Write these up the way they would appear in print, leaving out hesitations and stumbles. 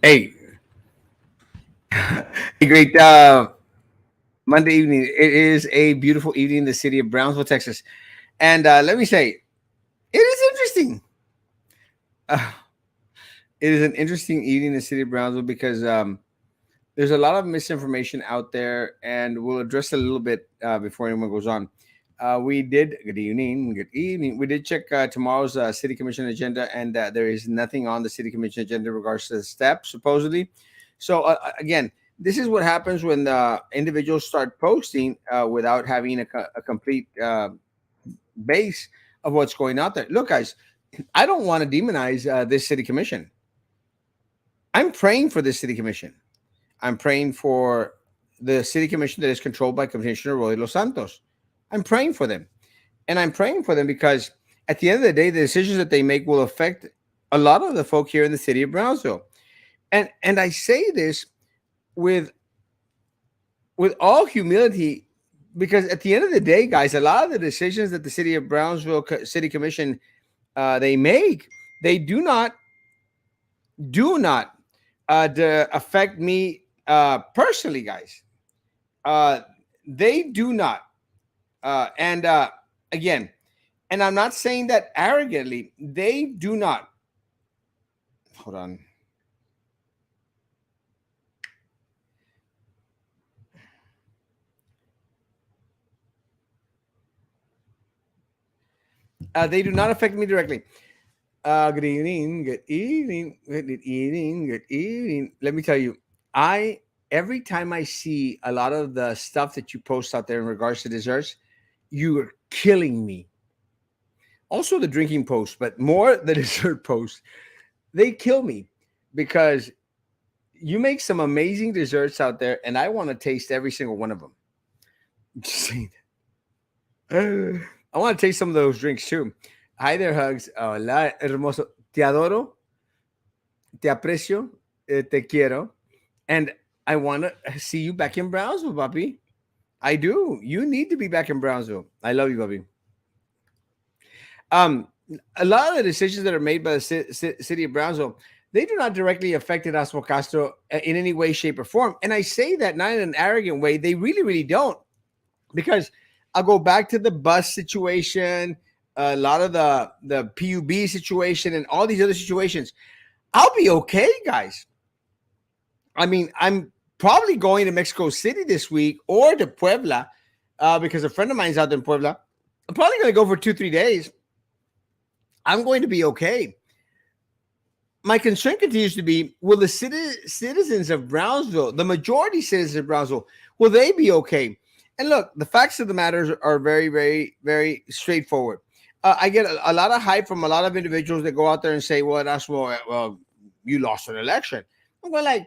Hey, a great Monday evening. It is a beautiful evening in the city of Brownsville, Texas. And let me say, it is interesting. Uh, it is an interesting evening in the city of Brownsville because there's a lot of misinformation out there, and we'll address it a little bit before anyone goes on. Good evening, good evening. We did check tomorrow's city commission agenda, and there is nothing on the city commission agenda in regards to the steps, supposedly. So, again, this is what happens when individuals start posting without having a complete base of what's going out there. Look, guys, I don't want to demonize this city commission. I'm praying for this city commission. I'm praying for the city commission that is controlled by Commissioner Roy Los Santos. I'm praying for them. And I'm praying for them because at the end of the day, the decisions that they make will affect a lot of the folk here in the city of Brownsville. And I say this with all humility because at the end of the day, guys, a lot of the decisions that the city of Brownsville City Commission they make, they do not affect me personally, guys. Uh, they do not. And again, and I'm not saying that arrogantly. They do not. Hold on. They do not affect me directly. Good evening. Good evening. Good evening. Good evening. Let me tell you, I every time I see a lot of the stuff that you post out there in regards to desserts, you are killing me. Also the drinking post, but more the dessert post. They kill me because you make some amazing desserts out there, and I want to taste every single one of them. Just saying. I want to taste some of those drinks too. Hi there, Hugs. Hola, hermoso. Te adoro, te aprecio, te quiero, and I want to see you back in Brownsville, Bobby. I do. You need to be back in Brownsville. I love you, Bobby. Um, a lot of the decisions that are made by the city of Brownsville, they do not directly affect Erasmo Castro in any way, shape, or form. And I say that not in an arrogant way. They really, really don't. Because I'll go back to the bus situation, a lot of the PUB situation, and all these other situations. I'll be okay, guys. I mean, I'm probably going to Mexico City this week or to Puebla because a friend of mine's out there in Puebla. I'm probably going to go for 2-3 days. I'm going to be okay. My concern continues to be: will the citizens of Brownsville, the majority citizens of Brownsville, will they be okay? And look, the facts of the matter are very, very, very straightforward. I get a lot of hype from a lot of individuals that go out there and say, "Well, that's well, you lost an election." I'm going like,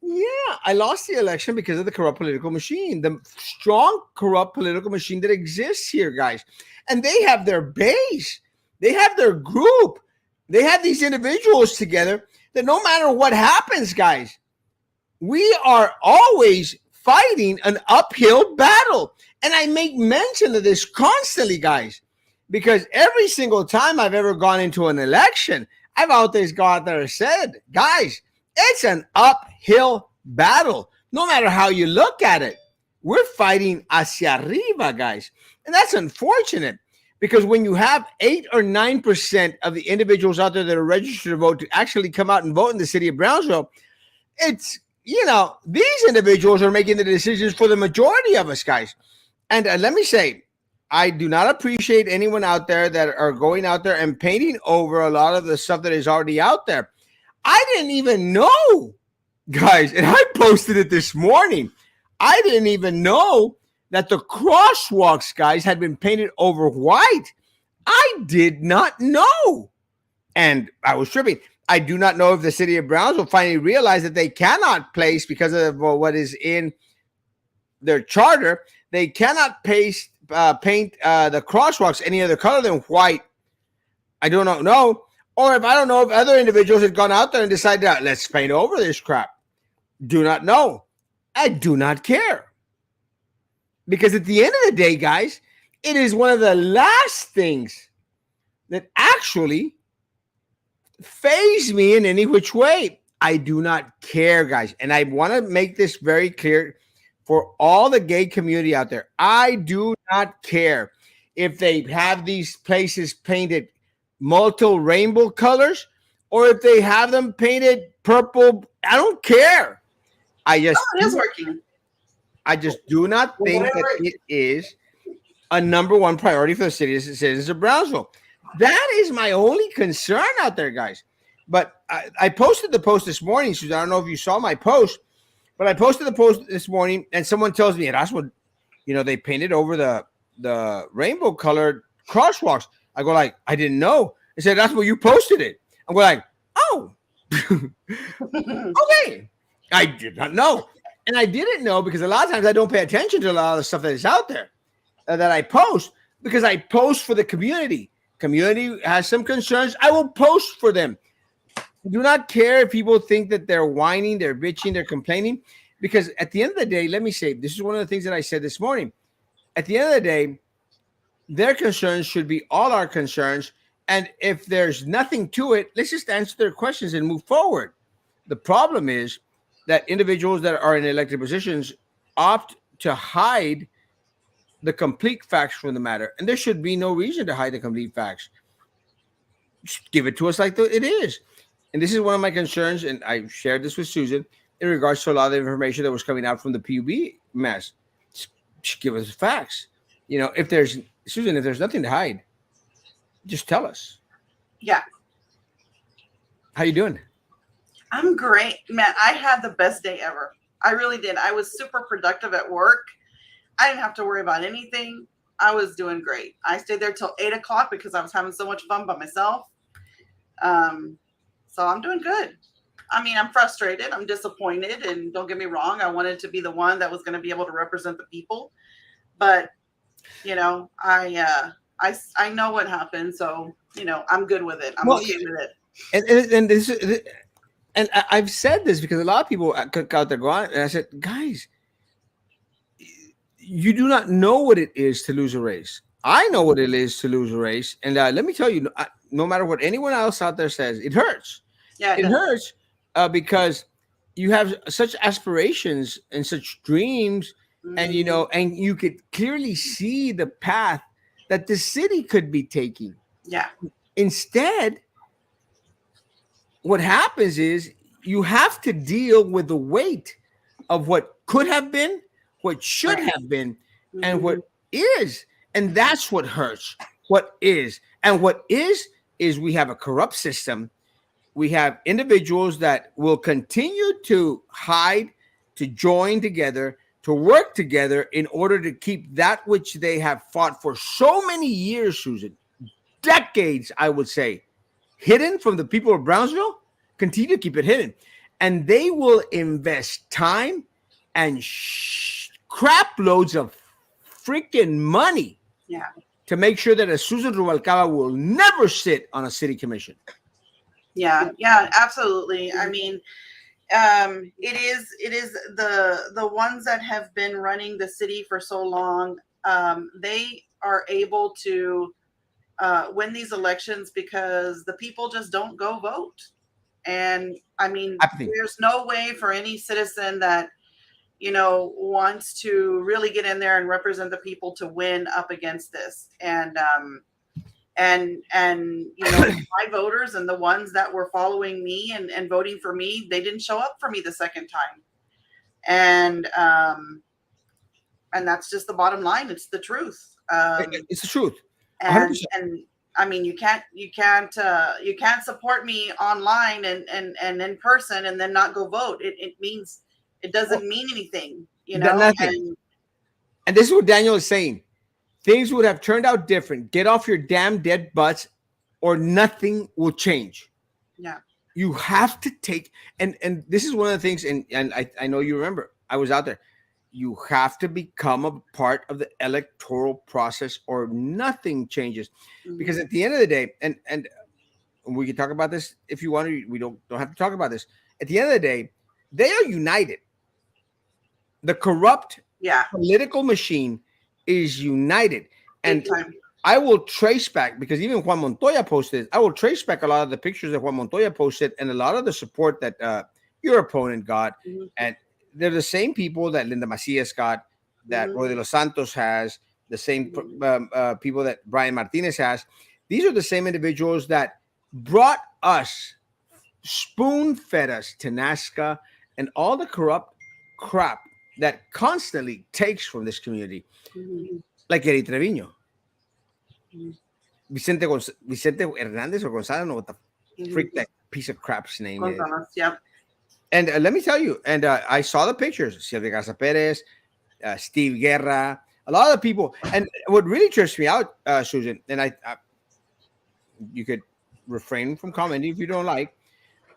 yeah, I lost the election because of the corrupt political machine, the strong corrupt political machine that exists here, guys. And they have their base, they have their group, they have these individuals together that no matter what happens, guys, we are always fighting an uphill battle. And I make mention of this constantly, guys, because every single time I've ever gone into an election, I've always gone out there and said, guys, it's an uphill battle. No matter how you look at it, we're fighting hacia arriba, guys. And that's unfortunate because when you have 8 or 9% of the individuals out there that are registered to vote to actually come out and vote in the city of Brownsville, it's, these individuals are making the decisions for the majority of us, guys. And let me say, I do not appreciate anyone out there that are going out there and painting over a lot of the stuff that is already out there. I didn't even know, guys, and I posted it this morning. I didn't even know that the crosswalks, guys, had been painted over white. I did not know. And I was tripping. I do not know if the city of Brownsville finally realized that they cannot place, because of what is in their charter, they cannot paint the crosswalks any other color than white. I do not know. Or if I don't know if other individuals had gone out there and decided, let's paint over this crap. Do not know. I do not care. Because at the end of the day, guys, it is one of the last things that actually faze me in any which way. I do not care, guys. And I want to make this very clear for all the gay community out there. I do not care if they have these places painted multiple rainbow colors or if they have them painted purple. I don't care. I Oh, just it is working. I just do not think that it is a number one priority for the citizens of Brownsville. That is my only concern out there, guys. But I posted the post this morning, Susan. I don't know if you saw my post, but I posted the post this morning, and someone tells me that's what they painted over the rainbow colored crosswalks. I go like, I didn't know. I said that's what you posted it. I'm going like, oh, okay. I did not know, and I didn't know because a lot of times I don't pay attention to a lot of the stuff that is out there that I post because I post for the community. Community has some concerns. I will post for them. Do not care if people think that they're whining, they're bitching, they're complaining, because at the end of the day, let me say, this is one of the things that I said this morning. At the end of the day, their concerns should be all our concerns. And if there's nothing to it, let's just answer their questions and move forward. The problem is that individuals that are in elected positions opt to hide the complete facts from the matter. And there should be no reason to hide the complete facts. Just give it to us like it is. And this is one of my concerns, and I shared this with Susan in regards to a lot of the information that was coming out from the PUB mess. Just give us facts. If there's nothing to hide, just tell us. Yeah. How you doing? I'm great, man. I had the best day ever. I really did. I was super productive at work. I didn't have to worry about anything. I was doing great. I stayed there till 8 o'clock because I was having so much fun by myself. So I'm doing good. I mean, I'm frustrated. I'm disappointed. And don't get me wrong, I wanted to be the one that was going to be able to represent the people. But, I know what happened. So, I'm good with it. I'm okay with it. And this is, and I've said this because a lot of people out there go on, and I said, guys, you do not know what it is to lose a race. I know what it is to lose a race. And let me tell you, no matter what anyone else out there says, it hurts. Yeah, it hurts because you have such aspirations and such dreams, and and you could clearly see the path that the city could be taking. Yeah. Instead, what happens is you have to deal with the weight of what could have been, what should have been, and what is. And that's what hurts. What is. And what is we have a corrupt system. We have individuals that will continue to hide, to join together, to work together in order to keep that which they have fought for so many years, Susan, decades, I would say, hidden from the people of Brownsville, continue to keep it hidden. And they will invest time and crap loads of freaking money to make sure that a Susan Rubalcaba will never sit on a city commission. Yeah, absolutely. I mean, it is the ones that have been running the city for so long. They are able to win these elections because the people just don't go vote. And I mean, there's no way for any citizen that wants to really get in there and represent the people to win up against this. And my voters and the ones that were following me and voting for me, they didn't show up for me the second time. And that's just the bottom line. It's the truth. It's the truth. And I mean, you can't support me online and in person and then not go vote. It doesn't mean anything, Nothing. And this is what Daniel is saying. Things would have turned out different. Get off your damn dead butts or nothing will change. Yeah. You have to take, and this is one of the things, and I know you remember, I was out there. You have to become a part of the electoral process or nothing changes. Mm-hmm. Because at the end of the day, and we can talk about this if you want to, we don't have to talk about this. At the end of the day, they are united. The corrupt political machine is united. And I will trace back because even Juan Montoya posted. I will trace back a lot of the pictures that Juan Montoya posted and a lot of the support that your opponent got, Mhm. and they're the same people that Linda Macias got, that Mhm. Roy de los Santos has, the same Mhm. people that Brian Martinez has. These are the same individuals that brought us, spoon fed us to Nazca and all the corrupt crap that constantly takes from this community, Mhm. like Eddie Treviño. Mhm. Vicente Hernandez or Gonzalez, know what the Mhm. freak that piece of crap's name is. Gonzalez, yep. And let me tell you, and I saw the pictures. Silvia Garza Perez, Steve Guerra, a lot of the people. And what really trips me out, Susan, and you could refrain from commenting if you don't like,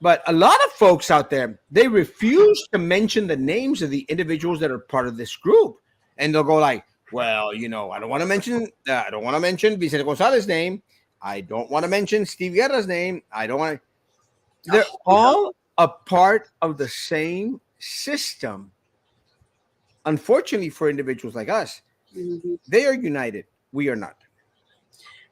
but a lot of folks out there, they refuse to mention the names of the individuals that are part of this group, and they'll go like, "Well, I don't want to mention, I don't want to mention Vicente Gonzalez's name. I don't want to mention Steve Guerra's name. I don't want to." They're Oh, no. all a part of the same system. Unfortunately, for individuals like us, Mhm. they are united. We are not.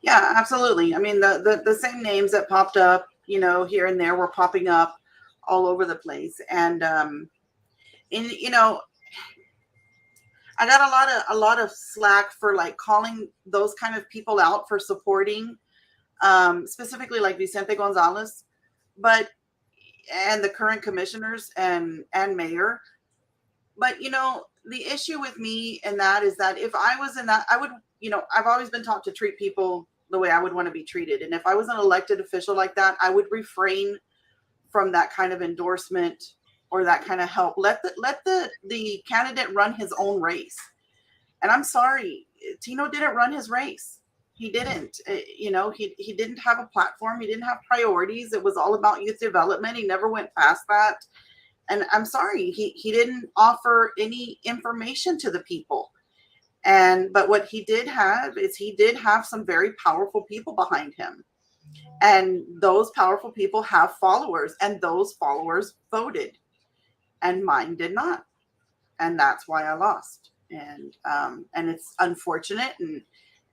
Yeah, absolutely. I mean, the same names that popped up, here and there were popping up all over the place. And I got a lot of slack for like calling those kind of people out for supporting, specifically like Vicente Gonzalez, but and the current commissioners and mayor. But the issue with me and that is that if I was in that, I would, I've always been taught to treat people the way I would want to be treated. And if I was an elected official like that, I would refrain from that kind of endorsement or that kind of help. Let the candidate run his own race. And I'm sorry, Tino didn't run his race. He didn't. He didn't have a platform. He didn't have priorities. It was all about youth development. He never went past that. And I'm sorry, he didn't offer any information to the people. But what he did have is he did have some very powerful people behind him. And those powerful people have followers, and those followers voted, and mine did not. And that's why I lost. And it's unfortunate,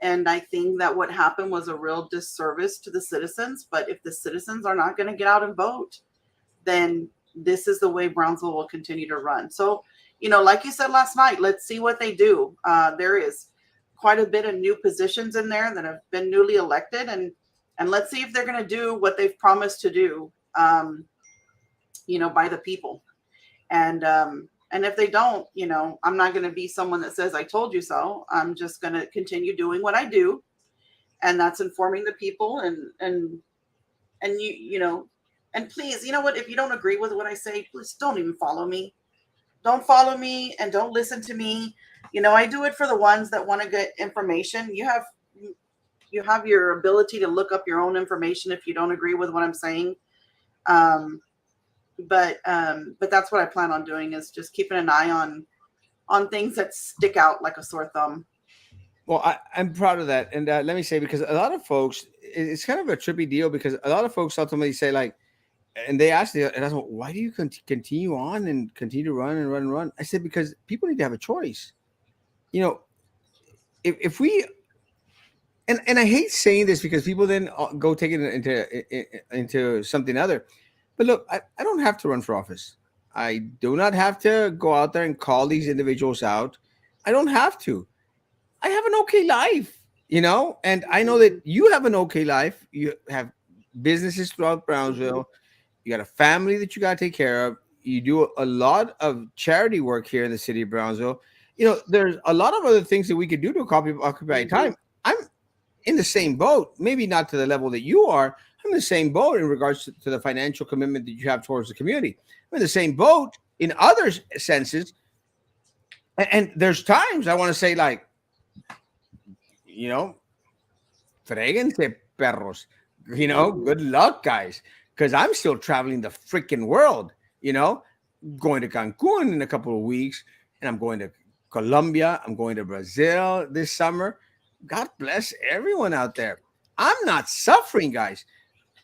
and I think that what happened was a real disservice to the citizens. But if the citizens are not going to get out and vote, then this is the way Brownsville will continue to run. So, like you said last night, let's see what they do. There is quite a bit of new positions in there that have been newly elected, and let's see if they're going to do what they've promised to do. By the people. And if they don't, I'm not going to be someone that says I told you so. I'm just going to continue doing what I do, and that's informing the people and and please, you know what? If you don't agree with what I say, please don't even follow me. Don't follow me and don't listen to me. I do it for the ones that want to get information. You have your ability to look up your own information if you don't agree with what I'm saying. Um, but that's what I plan on doing, is just keeping an eye on things that stick out like a sore thumb. Well, I'm proud of that, and let me say, because a lot of folks, it's kind of a trippy deal because a lot of folks ultimately say like, and they asked me, and I said, why do you continue on and continue to run and run and run? I said, because people need to have a choice. You know, if we, and I hate saying this because people then go take it into something other. But look, I don't have to run for office. I do not have to go out there and call these individuals out. I don't have to. I have an okay life, and I know that you have an okay life. You have businesses throughout Mhm. Brownsville. You got a family that you got to take care of. You do a lot of charity work here in the city of Brownsville. There's a lot of other things that we could do to occupy Mhm. time. I'm in the same boat, maybe not to the level that you are. I'm in the same boat in regards to the financial commitment that you have towards the community. I'm in the same boat in other senses. And there's times I want to say, like, you know, Fréguense, perros. Mhm. Good luck, guys. Because I'm still traveling the freaking world, you know, going to Cancun in a couple of weeks, and I'm going to Colombia. I'm going to Brazil this summer. God bless everyone out there. I'm not suffering, guys.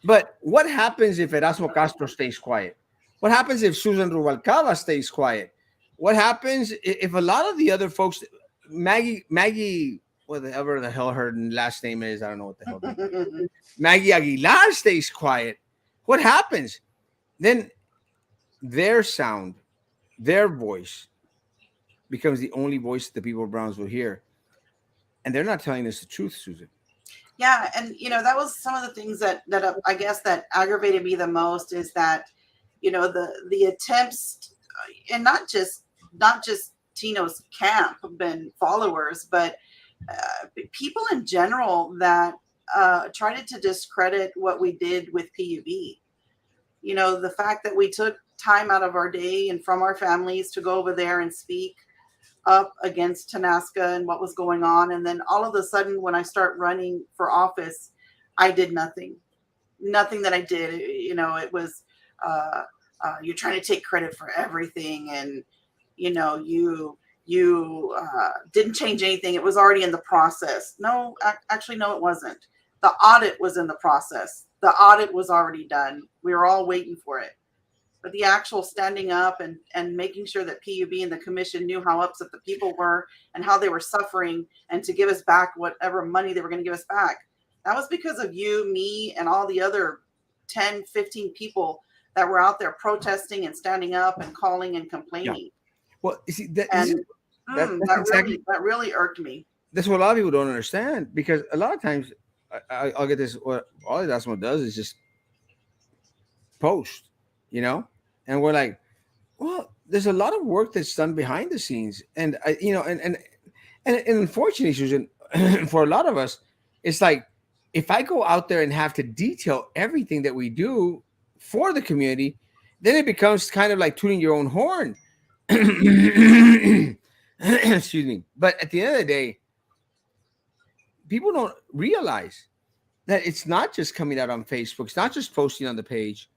But what happens if Erasmo Castro stays quiet? What happens if Susan Rubalcaba stays quiet? What happens if a lot of the other folks, Maggie whatever the hell her last name is. I don't know what the hell. Maggie Aguilar stays quiet. What happens? Then their sound, their voice becomes the only voice that the people of Brownsville hear. And they're not telling us the truth, Susan. Yeah, and that was some of the things that I guess that aggravated me the most is that the attempts, and not just Tino's camp been followers, but people in general that tried to discredit what we did with PUB. The fact that we took time out of our day and from our families to go over there and speak up against Tanaska and what was going on. And then all of a sudden, when I start running for office, I did nothing. Nothing that I did. It was uh, you're trying to take credit for everything, and you didn't change anything. It was already in the process. No, actually, no, it wasn't. The audit was in the process. The audit was already done. We were all waiting for it. But the actual standing up and making sure that PUB and the commission knew how upset the people were and how they were suffering, and to give us back whatever money they were going to give us back. That was because of you, me, and all the other 10, 15 people that were out there protesting and standing up and calling and Yeah. complaining. Well, you see, that, And that's exactly that really irked me. that's what a lot of people don't understand, because a lot of times I'll get this. What all Erasmo does is just post, you know, and we're like, well, there's a lot of work that's done behind the scenes, and and unfortunately, Susan, for a lot of us, it's like if I go out there and have to detail everything that we do for the community, then it becomes kind of like tooting your own horn. Excuse me. But at the end of the day, people don't realize that it's not just coming out on Facebook, it's not just posting on the page.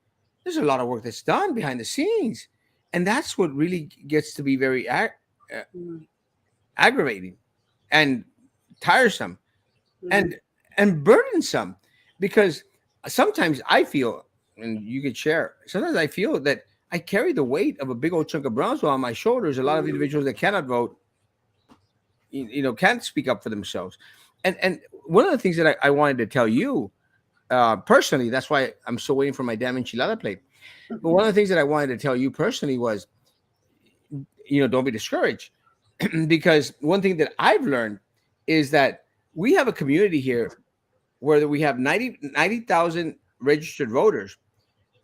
There's a lot of work that's done behind the scenes. And that's what really gets to be very uh, Mm-hmm. aggravating and tiresome Mm-hmm. and burdensome, because sometimes I feel, and you could share, sometimes I feel that I carry the weight of a big old chunk of Brownsville on my shoulders. A lot of individuals that cannot vote, can't speak up for themselves. And one of the things that I wanted to tell you personally, that's why I'm still waiting for my damn enchilada plate. But one of the things that I wanted to tell you personally was, don't be discouraged. Because one thing that I've learned is that we have a community here where we have 90,000 registered voters,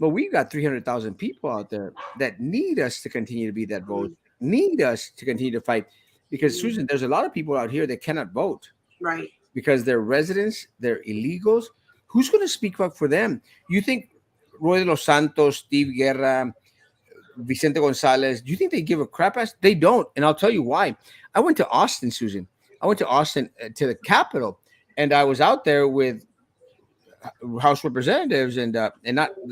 but we've got 300,000 people out there that need us to continue to be that vote, need us to continue to fight. Because, Mm-hmm. Susan, there's a lot of people out here that cannot vote Right. because they're residents, they're illegals. Who's going to speak up for them? You think Roy de los Santos, Steve Guerra, Vicente Gonzalez, do you think they give a crap ass? They don't. And I'll tell you why. I went to Austin, Susan. I went to Austin, to the Capitol, and I was out there with House representatives, and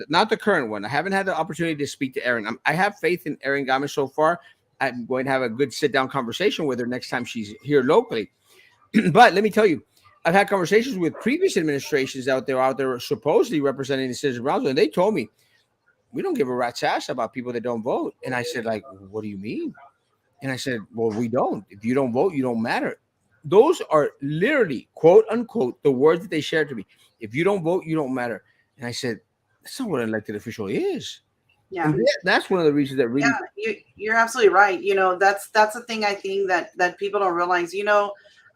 not the current one. I haven't had the opportunity to speak to Erin. I have faith in Erin Gomez so far. I'm going to have a good sit down conversation with her next time she's here locally. But let me tell you, I've had conversations with previous administrations out there supposedly representing the citizens of Brownsville, and they told me we don't give a rat's ass about people that don't vote. And I said, like, what do you mean? And I said, well, we don't. If you don't vote, you don't matter. Those are literally, quote unquote, the words that they shared to me. If you don't vote, you don't matter. And I said, that's not what an elected official is. Yeah. And that's one of the reasons that really, Yeah, you're absolutely right. That's the thing I think that people don't realize.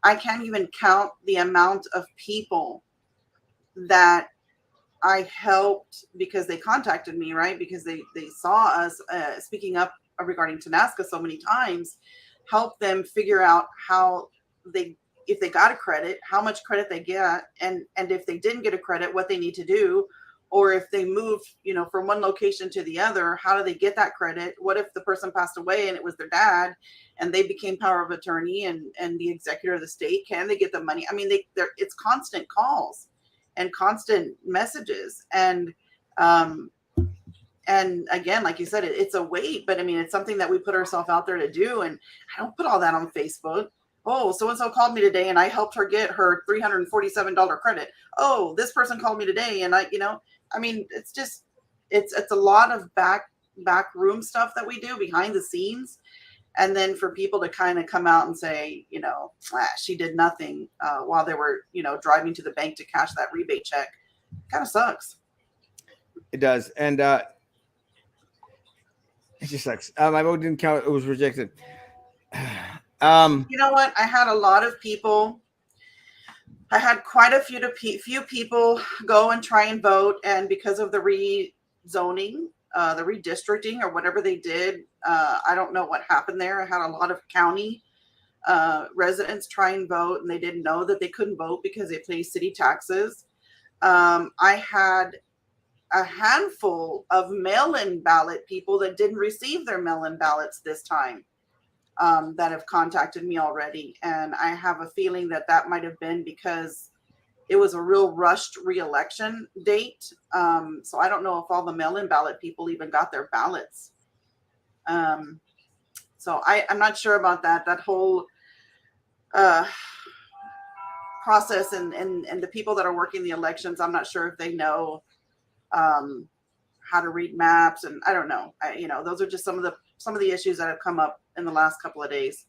I can't even count the amount of people that I helped because they contacted me, right? Because they saw us speaking up regarding Tanaska so many times, help them figure out how they if they got a credit, how much credit they get, and if they didn't get a credit, what they need to do, or if they moved, from one location to the other, how do they get that credit? What if the person passed away and it was their dad, and they became power of attorney and the executor of the state? Can they get the money? I mean, it's constant calls and constant messages, um, and again, like you said, it's a weight, but I mean, it's something that we put ourselves out there to do. And I don't put all that on Facebook. Oh, so and so called me today and I helped her get her $347 credit. Oh, this person called me today and I mean, it's just it's a lot of back room stuff that we do behind the scenes. and then for people to kind of come out and say, she did nothing while they were, driving to the bank to cash that rebate check, kind of sucks. It does, and it just sucks. My vote didn't count; it was rejected. um, You know what? I had a lot of people. I had quite a few people go and try and vote, and because of the rezoning, the redistricting, or whatever they did, I don't know what happened there. I had a lot of county residents try and vote, and they didn't know that they couldn't vote because they pay city taxes. I had a handful of mail-in ballot people that didn't receive their mail-in ballots this time, that have contacted me already, and I have a feeling that that might have been because it was a real rushed re-election date. So I don't know if all the mail-in ballot people even got their ballots. Um, so I'm not sure about that. That whole uh, process, and the people that are working the elections, I'm not sure if they know um, how to read maps, and I don't know. Those are just some of the issues that have come up in the last couple of days.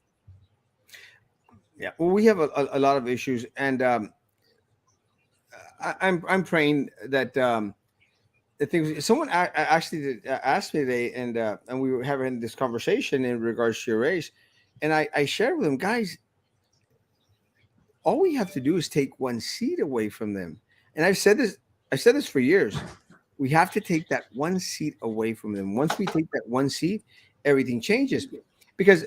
yeah, well, we have a lot of issues, and I'm praying that the things. Someone actually asked me today, and we were having this conversation in regards to your race, and I shared with them, guys, all we have to do is take one seat away from them. And I've said this for years. We have to take that one seat away from them. Once we take that one seat, everything changes. Because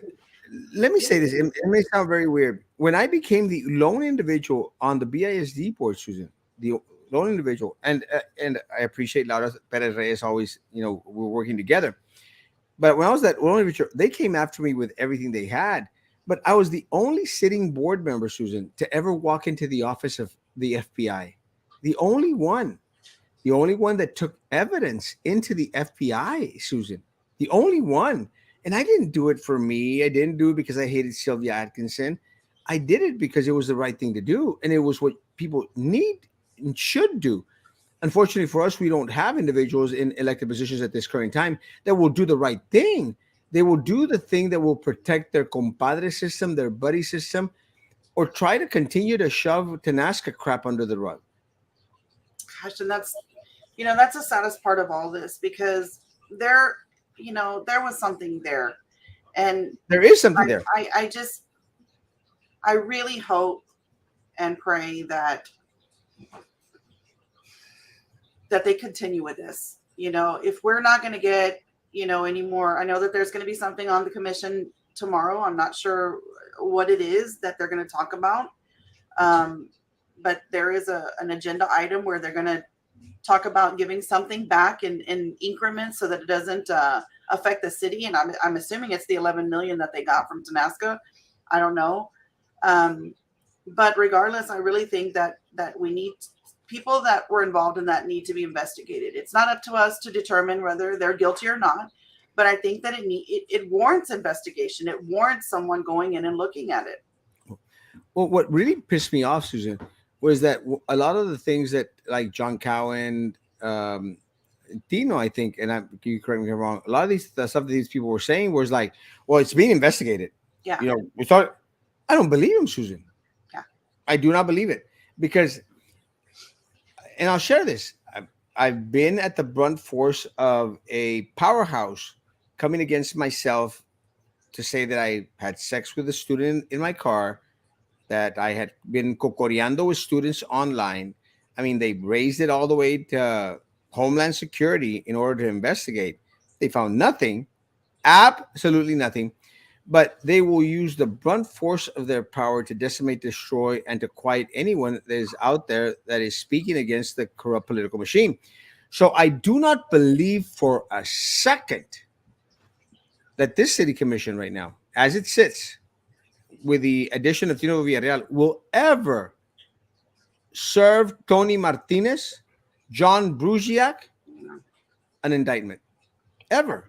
let me say this, it may sound very weird. When I became the lone individual on the BISD board, Susan, the lone individual, and I appreciate Laura Perez Reyes always, we're working together. But when I was that lone individual, they came after me with everything they had. But I was the only sitting board member, Susan, to ever walk into the office of the FBI. The only one. The only one that took evidence into the FBI, Susan. The only one. And I didn't do it for me. I didn't do it because I hated Sylvia Atkinson. I did it because it was the right thing to do. And it was what people need and should do. Unfortunately for us, we don't have individuals in elected positions at this current time that will do the right thing. They will do the thing that will protect their compadre system, their buddy system, or try to continue to shove Tanasca crap under the rug. Gosh, and that's the saddest part of all this, because there, there was something there, and There is something I, there. I just, I really hope and pray that they continue with this. If we're not going to get, any more, I know that there's going to be something on the commission tomorrow. I'm not sure what it is that they're going to talk about. Um, but there is an agenda item where they're going to talk about giving something back in increments so that it doesn't affect the city. And I'm assuming it's the 11 million that they got from Tanasca. I don't know. Um, but regardless, I really think that we need people that were involved in that need to be investigated. It's not up to us to determine whether they're guilty or not, but I think that it warrants investigation. It warrants someone going in and looking at it. Well, what really pissed me off, Susan, was that a lot of the things that, like John Cowan, Tino, I think, and you correct me if I'm wrong, a lot of these the stuff that these people were saying was like, well, it's being investigated. Yeah. We thought, I don't believe him, Susan. Yeah. I do not believe it because, and I'll share this. I've been at the brunt force of a powerhouse coming against myself to say that I had sex with a student in my car, that I had been cocoreando with students online. I mean, they raised it all the way to Homeland Security in order to investigate. They found nothing, absolutely nothing. But they will use the brunt force of their power to decimate, destroy, and to quiet anyone that is out there that is speaking against the corrupt political machine. So I do not believe for a second that this city commission right now, as it sits, with the addition of Tino Villarreal, will ever serve Tony Martinez, John Brugiak, an indictment. Ever.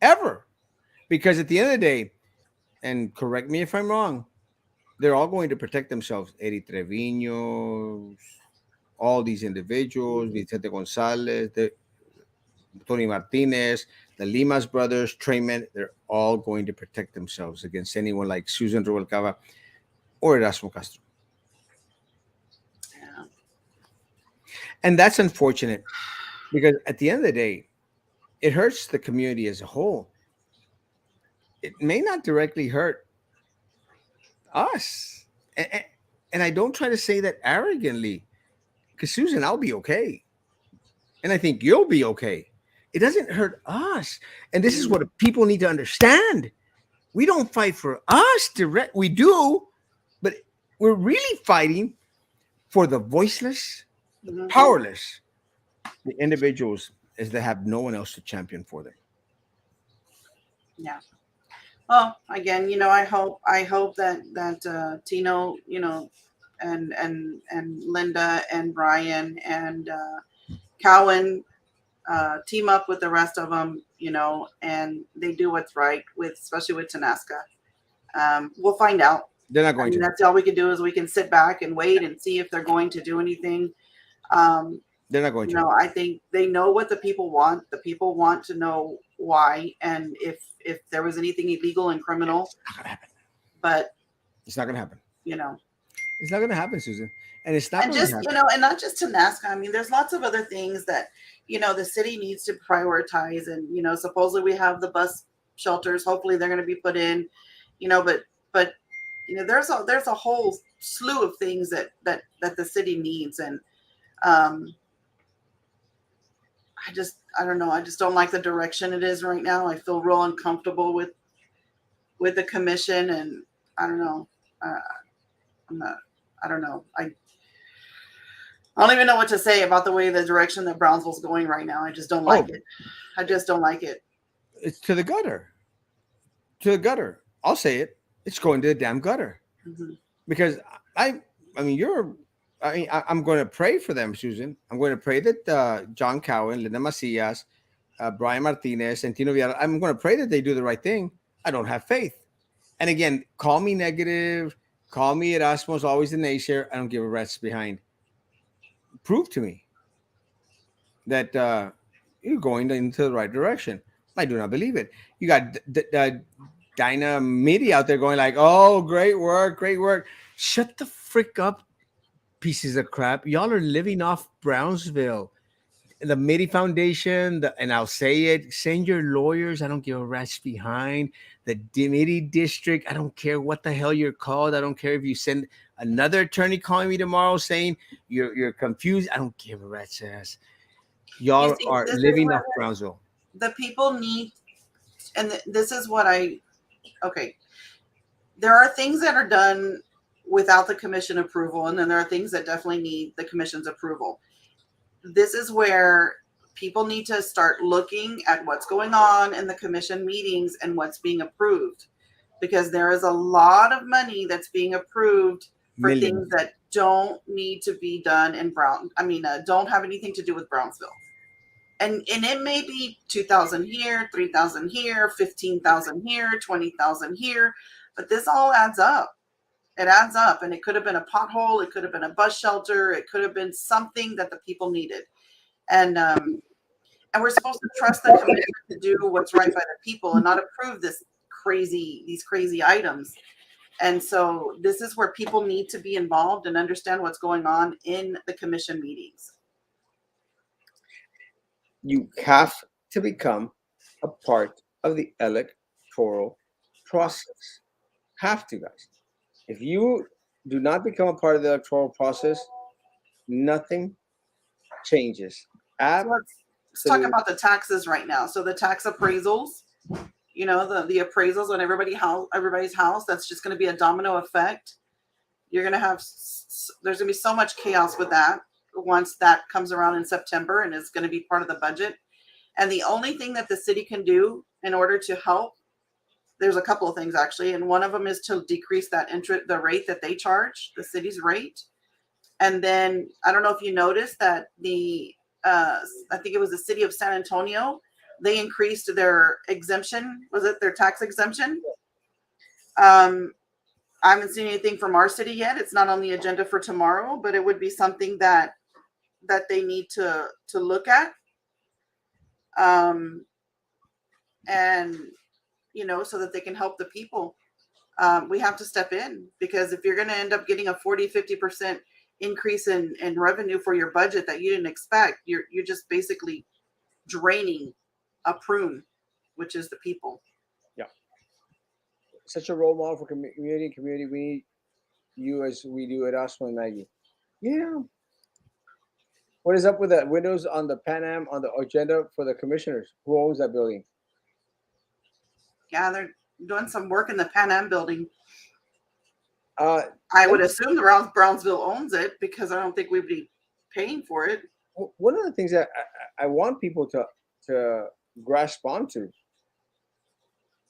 Ever. Because at the end of the day, and correct me if I'm wrong, they're all going to protect themselves. Eddie Trevino, all these individuals, Vicente Gonzalez, Tony Martinez, the Limas brothers, Trayman, they're all going to protect themselves against anyone like Susan Rubalcaba or Erasmo Castro. Yeah. And that's unfortunate because at the end of the day, it hurts the community as a whole. It may not directly hurt us. And I don't try to say that arrogantly because, Susan, I'll be okay. And I think you'll be okay. It doesn't hurt us. And this is Mhm. what people need to understand. We don't fight for us direct. We do, but we're really fighting for the voiceless, the Mhm. powerless, the individuals as they have no one else to champion for them. Yeah. Well, again, I hope that Tino, and Linda and Brian and Cowan team up with the rest of them, and they do what's right with, especially with Tanasca. We'll find out. They're not I going mean, to. that's all we can do is we can sit back and wait and see if they're going to do anything. Um, They're not going to. I think they know what the people want. The people want to know why, and if there was anything illegal and criminal. Not gonna happen. But It's not going to happen. you know, It's not going to happen, Susan. And it's not and going to just happen. and not just to NASCAR. I mean, there's lots of other things that the city needs to prioritize, and supposedly we have the bus shelters. Hopefully, they're going to be put in. But there's a whole slew of things that the city needs, and um, I don't know. I just don't like the direction it is right now. I feel real uncomfortable with the commission, and I don't know. Uh, I'm not. I don't know. I don't even know what to say about the direction that Brownsville's going right now. I just don't like Oh, it. I just don't like it. it's to the gutter. To the gutter. I'll say it. It's going to the damn gutter. Hmm. Because I, I mean, I'm going to pray for them, Susan. I'm going to pray that John Cowan, Linda Macias, Brian Martinez, and Tino Villar, I'm going to pray that they do the right thing. I don't have faith. And again, call me negative, call me Erasmus, always the naysayer. I don't give a rat's behind. Prove to me that you're going into the right direction. I do not believe it. You got Dyna Media out there going like, "Oh, great work, great work." Shut the frick up, pieces of crap. Y'all are living off Brownsville. The MIDI Foundation, and I'll say it, send your lawyers. I don't give a rat's behind. The MIDI District, I don't care what the hell you're called. I don't care if you send another attorney calling me tomorrow saying you're confused. I don't give a rat's ass. You Y'all see, are this is living where off Brownsville. the people need, and this is what okay. There are things that are done without the commission approval, and then there are things that definitely need the commission's approval. This is where people need to start looking at what's going on in the commission meetings and what's being approved, because there is a lot of money that's being approved for things Millions. that don't need to be done in don't have anything to do with Brownsville. And it may be 2,000 here, 3,000 here, 15,000 here, 20,000 here, but this all adds up. It adds up, and it could have been a pothole, it could have been a bus shelter, it could have been something that the people needed. And we're supposed to trust the commission to do what's right by the people and not approve these crazy items. And so this is where people need to be involved and understand what's going on in the commission meetings. You have to become a part of the electoral process. Have to, guys. If you do not become a part of the electoral process, nothing changes. So let's talk Absolutely. about the taxes right now. So the tax appraisals, the appraisals on everybody's house, that's just going to be a domino effect. You're going to have there's going to be so much chaos with that once that comes around in September, and it's going to be part of the budget. And the only thing that the city can do in order to help, there's a couple of things actually, and one of them is to decrease the rate that they charge, the city's rate. And then I don't know if you noticed that I think it was the city of San Antonio, they increased their exemption. Was it their tax exemption? Um, I haven't seen anything from our city yet. It's not on the agenda for tomorrow, but it would be something that they need to look at. Um, and so that they can help the people. We have to step in, because if you're going to end up getting a 40-50% increase in revenue for your budget that you didn't expect, you're just basically draining a prune, which is the people. Yeah, such a role model for community. Community, we need you as we do at Erasmo and Maggie. Yeah. What is up with the windows on the Pan Am on the agenda for the commissioners? Who owns that building? Yeah, they're doing some work in the Pan Am building. Uh, I would assume the Brownsville owns it, because I don't think we'd be paying for it. One of the things that I want people to grasp onto,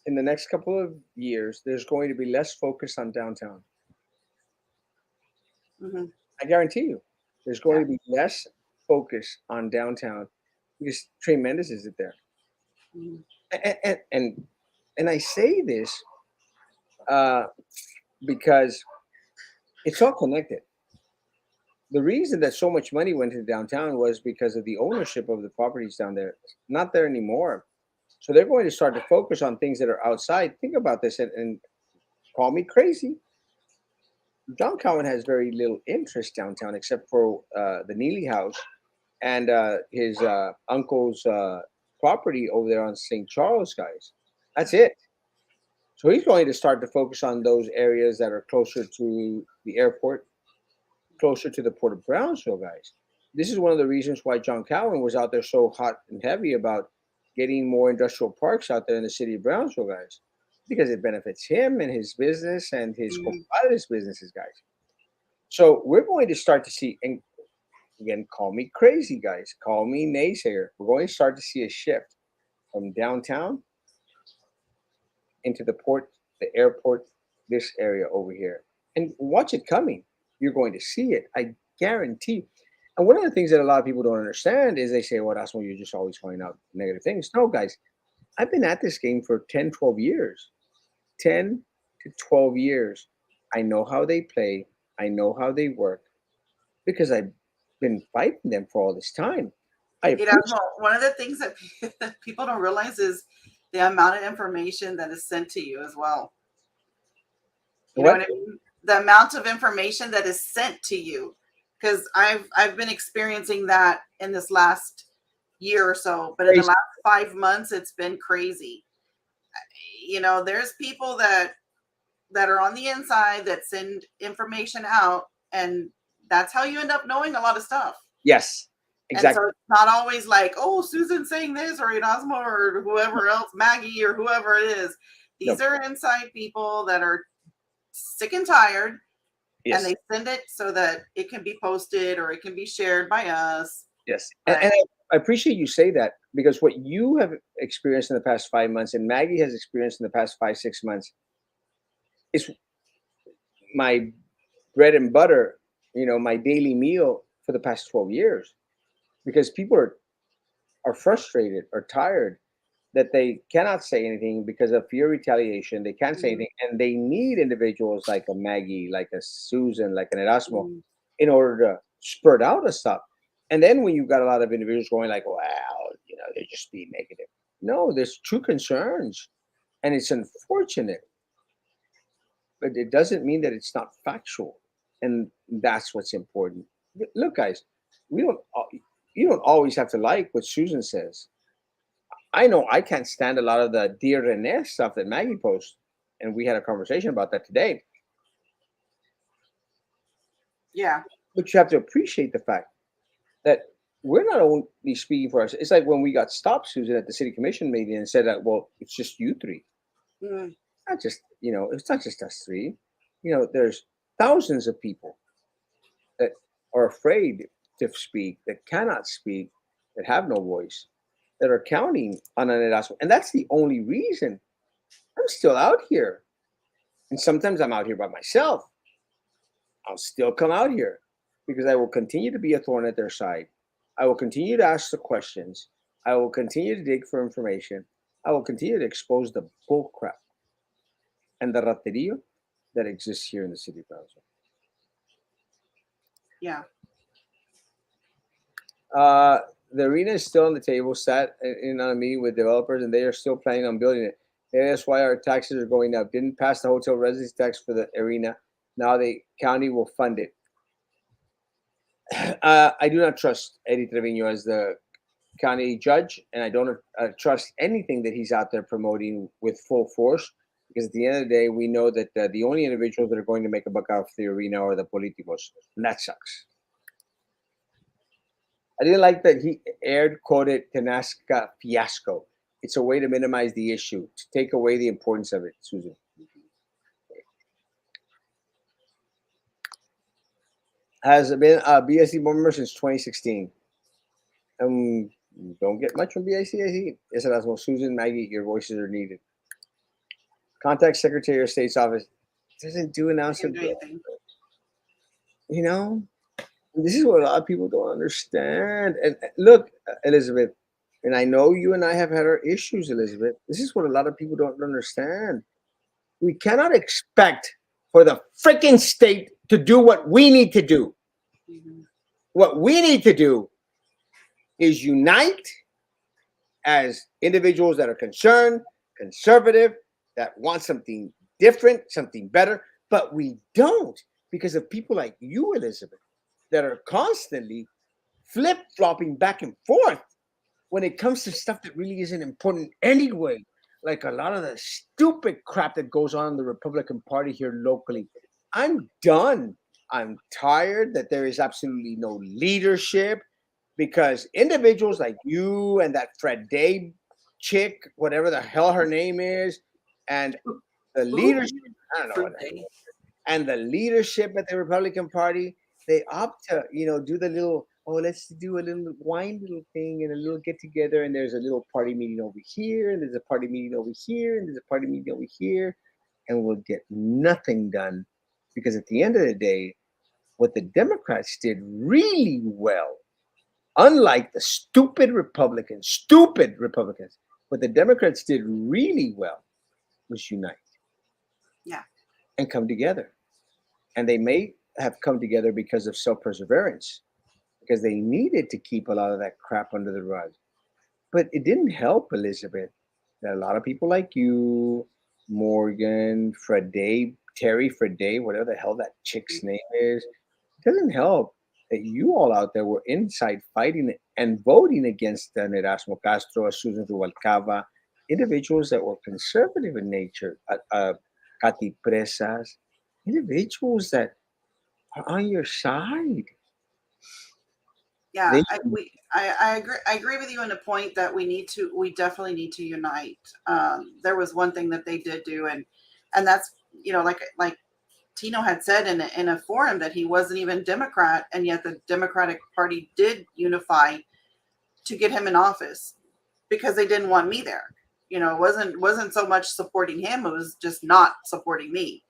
in the next couple of years, there's going to be less focus on downtown. Mm-hmm. I guarantee you, there's going to be less focus on downtown because tremendous is it there. Mm-hmm. And I say this because it's all connected. The reason that so much money went to downtown was because of the ownership of the properties down there. Not there anymore. So they're going to start to focus on things that are outside. Think about this and call me crazy. John Cowan has very little interest downtown except for the Neely House and his uncle's property over there on St. Charles, guys. That's it. So he's going to start to focus on those areas that are closer to the airport, closer to the Port of Brownsville, guys. This is one of the reasons why John Cowan was out there so hot and heavy about getting more industrial parks out there in the city of Brownsville, guys, because it benefits him and his business and his his businesses, guys. So we're going to start to see, and again, call me crazy, guys, call me naysayer. We're going to start to see a shift from downtown into the port, the airport, this area over here, and watch it coming. You're going to see it. I guarantee. And one of the things that a lot of people don't understand is they say, well, that's when you're just always calling out negative things. No, guys, I've been at this game for 10, 12 years. 10 to 12 years. I know how they play. I know how they work because I've been fighting them for all this time. One of the things that people don't realize is the amount of information that is sent to you as well. You know what I mean? The amount of information that is sent to you, because I've been experiencing that in this last year or so, but in the last 5 months, it's been crazy. There's people that are on the inside that send information out, and that's how you end up knowing a lot of stuff. Yes, exactly. And so it's not always like, oh, Susan's saying this, or Erasmo, or whoever else, Maggie, or whoever it is. These are inside people that are sick and tired, and they send it so that it can be posted or it can be shared by us. Yes, and I appreciate you say that, because what you have experienced in the past 5 months and Maggie has experienced in the past 5, 6 months is my bread and butter, my daily meal for the past 12 years, because people are frustrated or tired that they cannot say anything because of fear of retaliation. They can't say anything, and they need individuals like a Maggie, like a Susan, like an Erasmo, in order to spurt out a stuff. And then when you've got a lot of individuals going like, well, they're just being negative. No, there's true concerns, and it's unfortunate, but it doesn't mean that it's not factual, and that's what's important. Look, guys, you don't always have to like what Susan says. I know I can't stand a lot of the Dear Renee stuff that Maggie posts, and we had a conversation about that today. Yeah. But you have to appreciate the fact that we're not only speaking for us. It's like when we got stopped, Susan, at the city commission meeting and said that, well, it's just you three. Not just, it's not just us three. There's thousands of people that are afraid to speak, that cannot speak, that have no voice, that are counting on an Erasmo. And that's the only reason I'm still out here. And sometimes I'm out here by myself. I'll still come out here because I will continue to be a thorn at their side. I will continue to ask the questions. I will continue to dig for information. I will continue to expose the bullcrap and the raterio that exists here in the city of Brownsville. Yeah. The arena is still on the table, sat in on a meeting with developers, and they are still planning on building it. And that's why our taxes are going up. Didn't pass the hotel residency tax for the arena. Now the county will fund it. I do not trust Eddie Trevino as the county judge, and I don't trust anything that he's out there promoting with full force. Because at the end of the day, we know that the only individuals that are going to make a buck off the arena are the politicos, and that sucks. I didn't like that he aired quoted Tenasca fiasco. It's a way to minimize the issue, to take away the importance of it, Susan. Has been a BSC board member since 2016. Um, don't get much from BIC. I see. Yes, Erasmo, Susan, Maggie, your voices are needed. Contact Secretary of State's office. Doesn't do Didn't announcement. do anything. You know, this is what a lot of people don't understand. And look, Elizabeth, and I know you and I have had our issues, Elizabeth. This is what a lot of people don't understand. We cannot expect for the freaking state to do what we need to do. Mhm. What we need to do is unite as individuals that are concerned, conservative, that want something different, something better. But we don't because of people like you, Elizabeth, that are constantly flip flopping back and forth when it comes to stuff that really isn't important anyway. Like a lot of the stupid crap that goes on in the Republican Party here locally. I'm done. I'm tired that there is absolutely no leadership because individuals like you and that Fred Day chick, whatever the hell her name is, and the Who? leadership, I don't know what Fruit day. and the leadership at the Republican Party, they opt to, do the little, oh, let's do a little wine little thing and a little get together, and there's a little party meeting over here, and there's a party meeting over here, and there's a party meeting over here, and we'll get nothing done. Because at the end of the day, what the Democrats did really well, unlike the stupid Republicans, what the Democrats did really well was unite Yeah. and come together. And they may have come together because of self-perseverance, because they needed to keep a lot of that crap under the rug. But it didn't help, Elizabeth, that a lot of people like you, Morgan, Fred Day, Terry Fred Day, whatever the hell that chick's name is, it doesn't help that you all out there were inside fighting and voting against Erasmo Castro, Susan Rubalcaba, individuals that were conservative in nature, Cati Presas, individuals that are on your side. Yeah, They I agree. I agree with you in the point that we definitely need to unite. There was one thing that they did do, and that's, like Tino had said in a forum, that he wasn't even Democrat, and yet the Democratic Party did unify to get him in office because they didn't want me there. It wasn't so much supporting him; it was just not supporting me.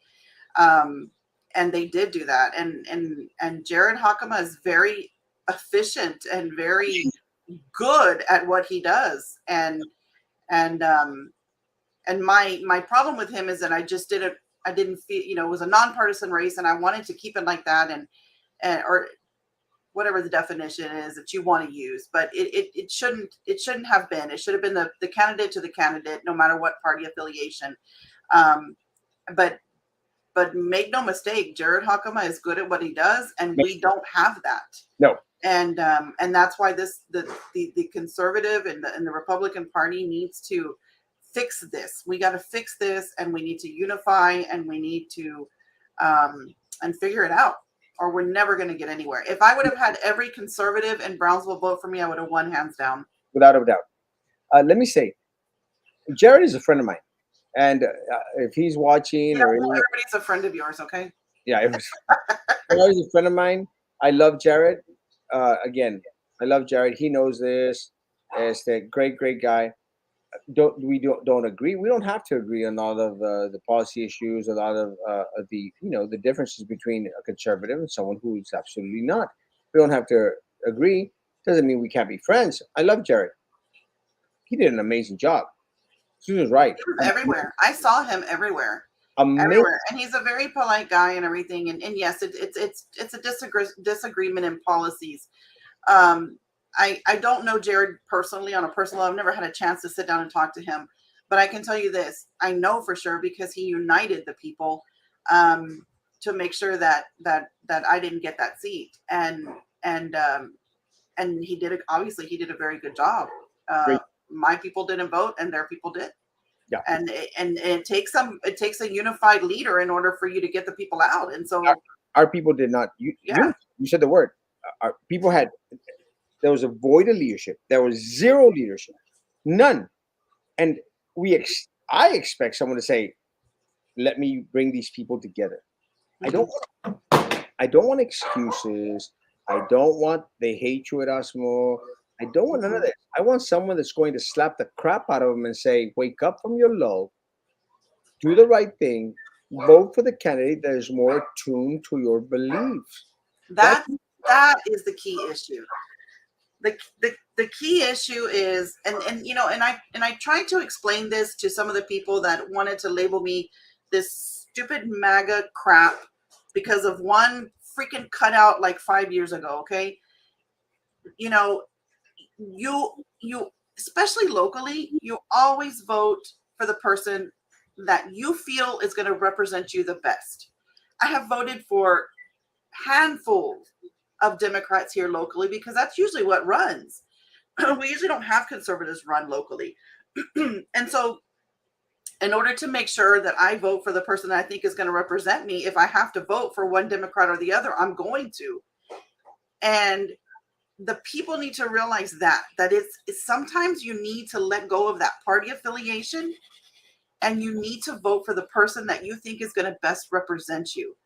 Um, and they did do that. And Jared Hakama is very efficient and very good at what he does. And my problem with him is that I didn't feel, it was a nonpartisan race, and I wanted to keep it like that, and or whatever the definition is that you want to use, but it shouldn't have been. It should have been the candidate to the candidate, no matter what party affiliation. Um, but make no mistake, Jared Hakama is good at what he does, and we don't have that. no, And that's why the conservative and the Republican Party needs to fix this. We got to fix this, and we need to unify, and we need to and figure it out, or we're never going to get anywhere. If I would have had every conservative in Brownsville vote for me, I would have won hands down. without a doubt. Let me say, Jared is a friend of mine, and if he's watching Yeah, or well, any, everybody's a friend of yours, okay? yeah, Jared is a friend of mine. I love Jared. Again, I love Jared. He knows this. Is a great guy. Don't agree. We don't have to agree on all of the policy issues, a lot of the the differences between a conservative and someone who's absolutely not. We don't have to agree. Doesn't mean we can't be friends. I love Jared. He did an amazing job. Susan's right. He was everywhere. I saw him everywhere. Amazing. Everywhere, and he's a very polite guy and everything. And yes, it's a disagreement in policies. Um, I don't know Jared personally on a personal level. I've never had a chance to sit down and talk to him, but I can tell you this: I know for sure because he united the people um, to make sure that I didn't get that seat, and and he did it. Obviously, he did a very good job. Great. My people didn't vote, and their people did. Yeah. And it takes a unified leader in order for you to get the people out. And Our, so our people did not. yeah, You said the word. Our people had. There was a void of leadership. There was zero leadership, none. And I expect someone to say, "Let me bring these people together." I mhm. don't. I don't want excuses. I don't want they hate you, Erasmo. I don't want none of Mhm. this. I want someone that's going to slap the crap out of them and say, "Wake up from your low, do the right thing, vote for the candidate that is more attuned to your beliefs." That's that that is the key issue. The key issue is, and you know, and I tried to explain this to some of the people that wanted to label me this stupid MAGA crap because of one freaking cutout like 5 years ago. Okay, you know, you especially locally, you always vote for the person that you feel is going to represent you the best. I have voted for handfuls of Democrats here locally because that's usually what runs. We usually don't have conservatives run locally. And so, in order to make sure that I vote for the person that I think is going to represent me, if I have to vote for one Democrat or the other, I'm going to. And the people need to realize that it's sometimes you need to let go of that party affiliation and you need to vote for the person that you think is going to best represent you.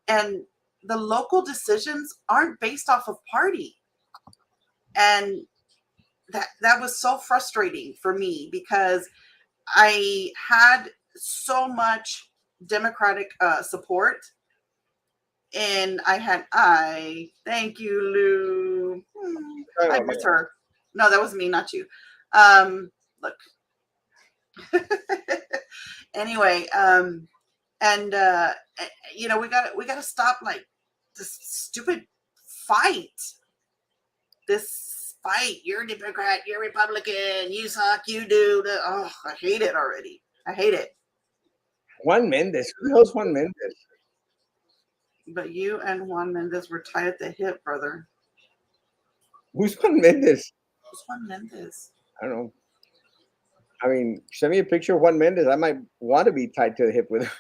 And the local decisions aren't based off of party. And that was so frustrating for me because I had so much Democratic support, and I thank you, Lou. I miss her. No, that was me, not you. Look. Anyway, and you know, we got to stop like this stupid fight. This fight. You're a Democrat. You're a Republican. You suck. You do. Oh, I hate it already. I hate it. Juan Mendez. Who the hell's Juan Mendez? But you and Juan Mendez were tied at the hip, brother. Who's Juan Mendez? Who's Juan Mendez? I don't know. I mean, send me a picture of Juan Mendez. I might want to be tied to the hip with him.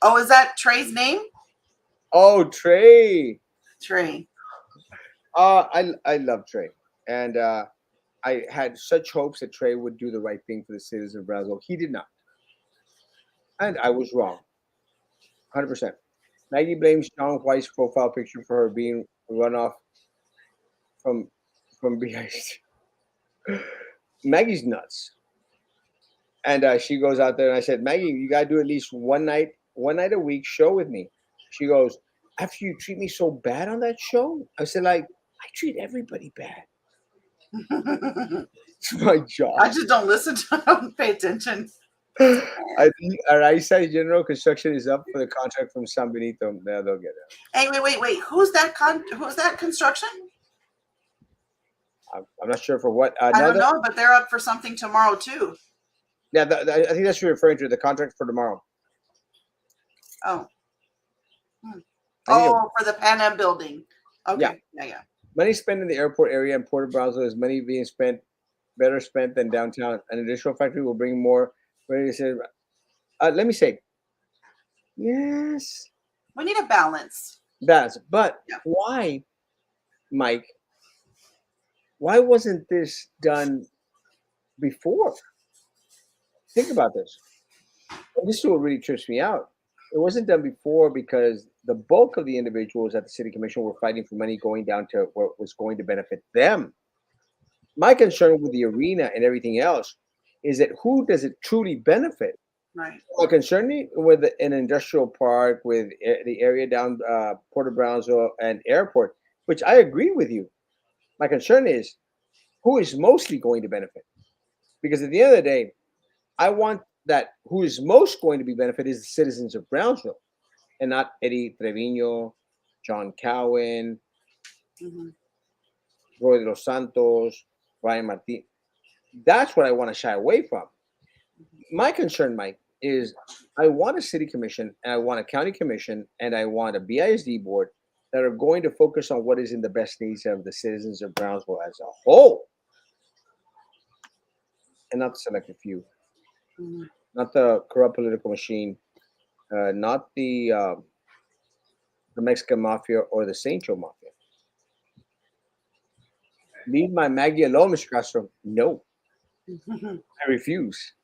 Oh, is that Trey's name? Oh, Trey. Trey. I love Trey, and I had such hopes that Trey would do the right thing for the citizens of Brazil. He did not, and I was wrong, 100%. Maggie blames Sean White's profile picture for her being run off from behind. Maggie's nuts, and she goes out there, and I said, Maggie, you gotta do at least one night a week show with me. She goes, after you treat me so bad on that show, I said, like, I treat everybody bad. It's my I job. just don't listen to. I don't pay attention. I think Araiza General Construction is up for the contract from San Benito. Yeah, they'll get it. Hey, wait. Who's that? Who's that construction? I'm not sure for what. I No, don't know, but they're up for something tomorrow too. yeah, I think that's what you're referring to, the contract for tomorrow. Oh, hmm. I think Oh, for the Pan Am building. yeah, Okay, yeah. money spent in the airport area in Port of Brownsville is money being spent better spent than downtown. An additional factory will bring more. Let me say, yes, We need a balance. but Yeah. why, Mike? Why wasn't this done before? Think about this. This is what really trips me out. It wasn't done before because the bulk of the individuals at the city commission were fighting for money going down to what was going to benefit them. My concern with the arena and everything else is that who does it truly benefit? Right. My concern with an industrial park, with the area down Port of Brownsville and airport, which I agree with you. My concern is who is mostly going to benefit? Because at the end of the day, I want that who is most going to be benefit is the citizens of Brownsville and not Eddie Trevino, John Cowan, Hmm. Roy de los Santos, Ryan Martin. That's what I want to shy away from. My concern, Mike, is I want a city commission and I want a county commission and I want a BISD board that are going to focus on what is in the best needs of the citizens of Brownsville as a whole, and not select a few, Mhm. not the corrupt political machine, not the Mexican mafia or the Saint Joe mafia. Leave my Maggie alone, Mr. Castro. No, I refuse.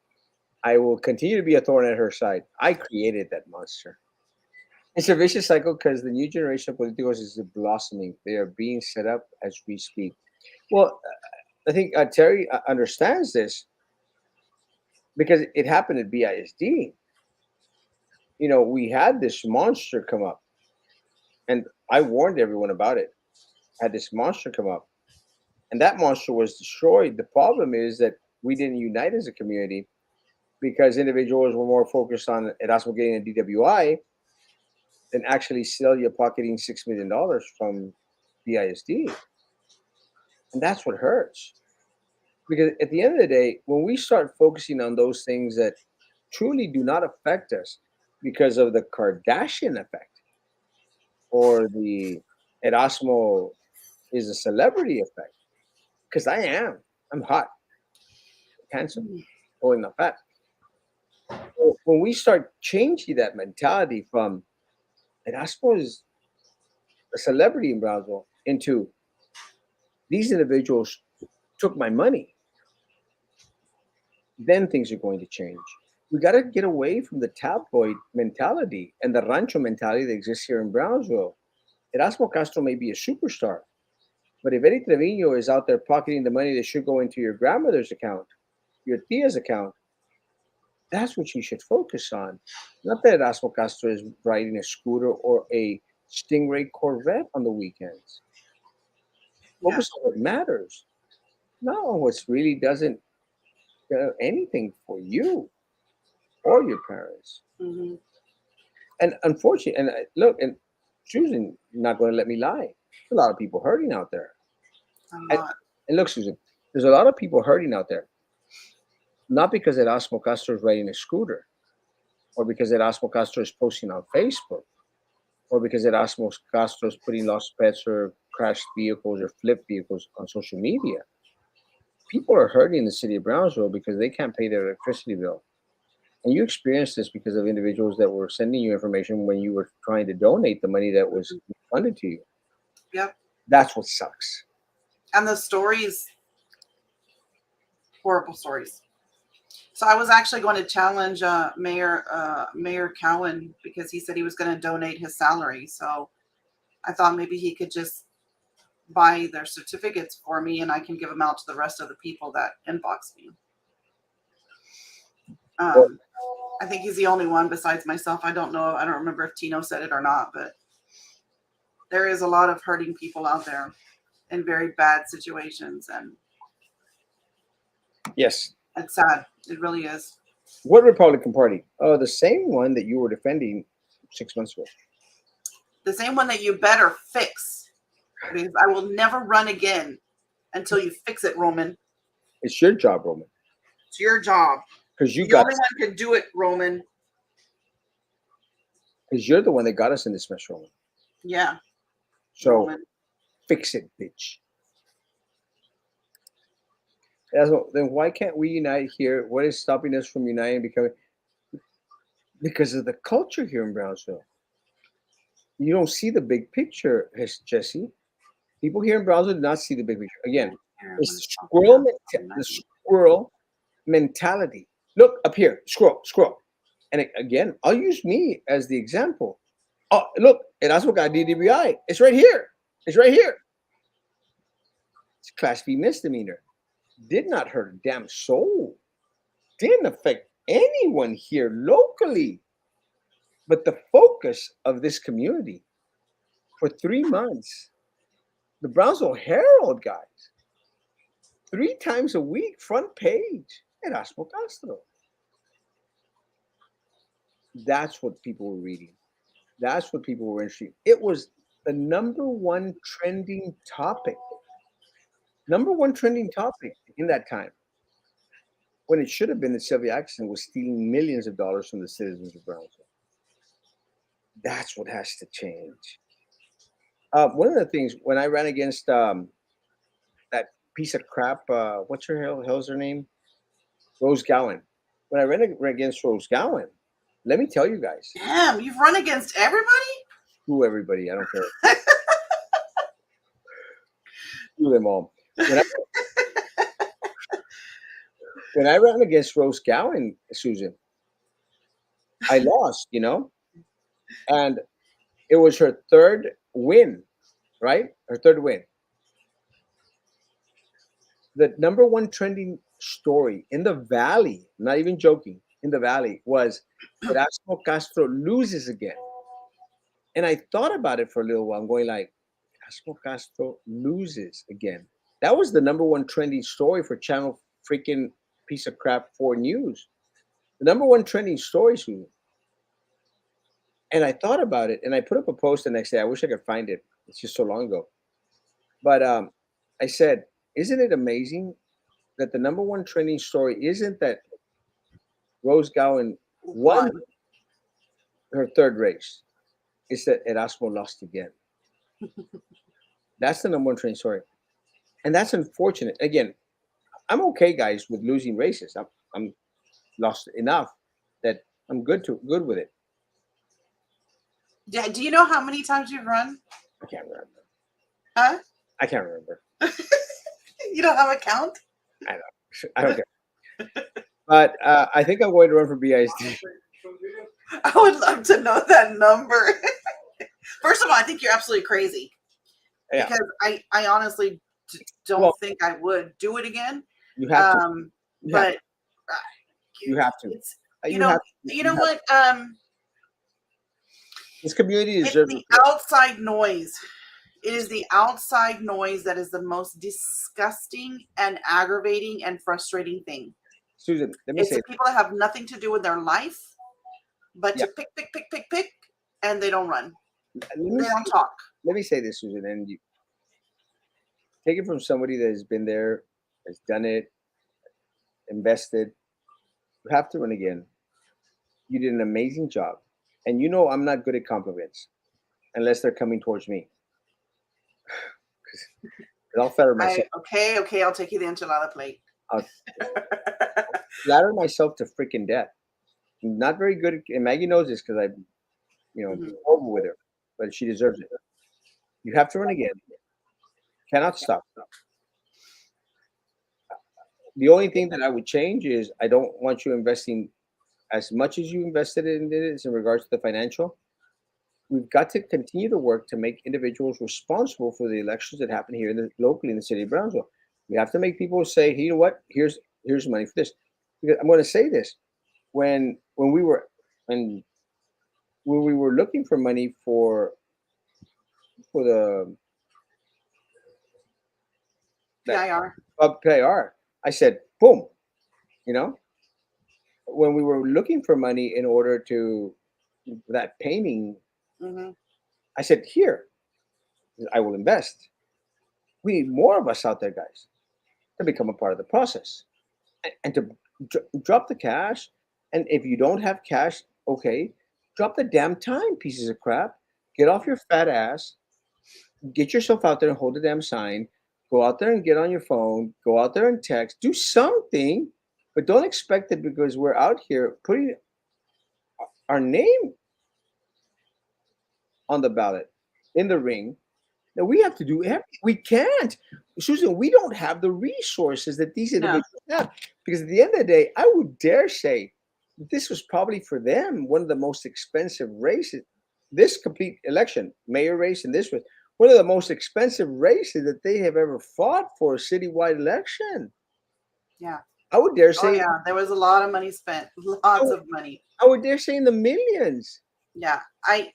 I will continue to be a thorn at her side. I created that monster. It's a vicious cycle because the new generation of politicos is blossoming. They are being set up as we speak. Well, I think Terry understands this because it happened at BISD. We had this monster come up, and I warned everyone about it. Had this monster come up, and that monster was destroyed. The problem is that we didn't unite as a community because individuals were more focused on Erasmo getting a DWI than actually Celia pocketing $6 million from BISD. And that's what hurts. Because at the end of the day, when we start focusing on those things that truly do not affect us because of the Kardashian effect or the Erasmo is a celebrity effect, because I am. I'm hot, handsome, going not fat. So when we start changing that mentality from Erasmo is a celebrity in Brownsville into these individuals took my money, then things are going to change. We got to get away from the tabloid mentality and the rancho mentality that exists here in Brownsville. Erasmo Castro may be a superstar, but if Eddie Trevino is out there pocketing the money that should go into your grandmother's account, your tia's account, that's what you should focus on. Not that Erasmo Castro is riding a scooter or a Stingray Corvette on the weekends. Yeah. Focus on what matters, not on what really doesn't anything for you or your parents. Hmm. And unfortunately, and look, and Susan not going to let me lie. There's a lot of people hurting out there. A And, lot. and look, Susan, there's a lot of people hurting out there, not because Erasmo Castro is riding a scooter, or because Erasmo Castro is posting on Facebook, or because Erasmo Castro is putting lost pets or crashed vehicles or flipped vehicles on social media. People are hurting in the city of Brownsville because they can't pay their electricity bill. And you experienced this because of individuals that were sending you information when you were trying to donate the money that was Mhm. funded to you. Yep. That's what sucks. And the stories, horrible stories. So I was actually going to challenge Mayor Cowan because he said he was going to donate his salary. So I thought maybe he could just buy their certificates for me and I can give them out to the rest of the people that inbox me. Well, Um, I think he's the only one besides myself. I don't know. I don't remember if Tino said it or not, but there is a lot of hurting people out there in very bad situations, and yes. it's sad. It really is. What Republican Party? Oh, the same one that you were defending 6 months ago. The same one that you better fix because I will never run again until you fix it, Roman. It's your job, Roman, It's your job. because you You're the got only one can do it, Roman. because you're the one that got us in this mess, Roman. Yeah, So Roman. fix it, bitch. Then why can't we unite here? What is stopping us from uniting and becoming? Because of the culture here in Brownsville. You don't see the big picture, Jesse. People here in Brownsville do not see the big picture. Again, it's the squirrel mentality. Look up here, scroll, scroll. And again, I'll use me as the example. Oh, look, and that's what got DWI. It's right here. It's right here. It's Class B misdemeanor. Did not hurt a damn soul. Didn't affect anyone here locally. But the focus of this community for 3 months, the Brownsville Herald, guys, 3 times a week, front page, Erasmo Castro. That's what people were reading. That's what people were interested in. It was the number one trending topic Number one trending topic in that time, when it should have been that Sylvia Atkinson was stealing millions of dollars from the citizens of Brownsville. That's what has to change. One of the things when I ran against that piece of crap, what's her hell's her name? Rose Gowan. When I ran against Rose Gowan, let me tell you guys, Damn, you've run against everybody? screw everybody. I don't care. Screw them all. When I, when I ran against Rose Gowan, Susan, I lost, and it was her third win, right? Her third win. The number one trending story in the valley, not even joking, in the valley was Erasmo Castro loses again. And I thought about it for a little while. I'm going like, Erasmo Castro loses again. That was the number one trending story for Channel freaking piece of crap 4 News. The number one trending story, Susan. And I thought about it, and I put up a post the next day. I wish I could find it. It's just so long ago. But I said, isn't it amazing that the number one trending story isn't that Rose Gowan won her third race? It's that Erasmo lost again. That's the number one trending story. And that's unfortunate. Again, I'm okay, guys, with losing races. I'm lost enough that I'm good with it. Yeah. Do you know how many times you've run? I can't remember. Huh? I can't remember. You don't have a count? I don't care. But I think I'm going to run for BISD. I would love to know that number. First of all, I think you're absolutely crazy. Yeah. Because I honestly don't think I would do it again. You have to. But you have to. It's, you know what? This community It's deserves the outside noise. It is the outside noise that is the most disgusting and aggravating and frustrating thing. Susan, let me it's say the people that have nothing to do with their life, but to pick, and they don't run. They don't talk. Let me say this, Susan, and you take it from somebody that has been there, has done it, invested. You have to run again. You did an amazing job. And I'm not good at compliments unless they're coming towards me. I'll flatter myself. Okay, I'll take you the enchilada plate. I'll flatter myself to freaking death. I'm not very good at, and Maggie knows this because I, over with her, but she deserves it. You have to run again. Cannot stop. The only thing that I would change is I don't want you investing as much as you invested in this in regards to the financial. We've got to continue to work to make individuals responsible for the elections that happen here locally in the city of Brownsville. We have to make people say, hey, you know what? Here's money for this. Because I'm going to say this: when we were looking for money for the PIR, I said, boom. When we were looking for money in order to that painting, I said, here, I will invest. We need more of us out there, guys, to become a part of the process and to drop the cash. And if you don't have cash, okay, drop the damn time, pieces of crap. Get off your fat ass. Get yourself out there and hold the damn sign. Go out there and get on your phone. Go out there and text. Do something, but don't expect it because we're out here putting our name on the ballot in the ring. Now we have to do everything. We can't. Susan, we don't have the resources that these individuals have. Because at the end of the day, I would dare say this was probably for them one of the most expensive races. This complete election, mayor race, and this was one of the most expensive races that they have ever fought for a citywide election. Yeah. I would dare say. Oh, yeah. There was a lot of money spent. Lots of money. I would dare say in the millions. Yeah. I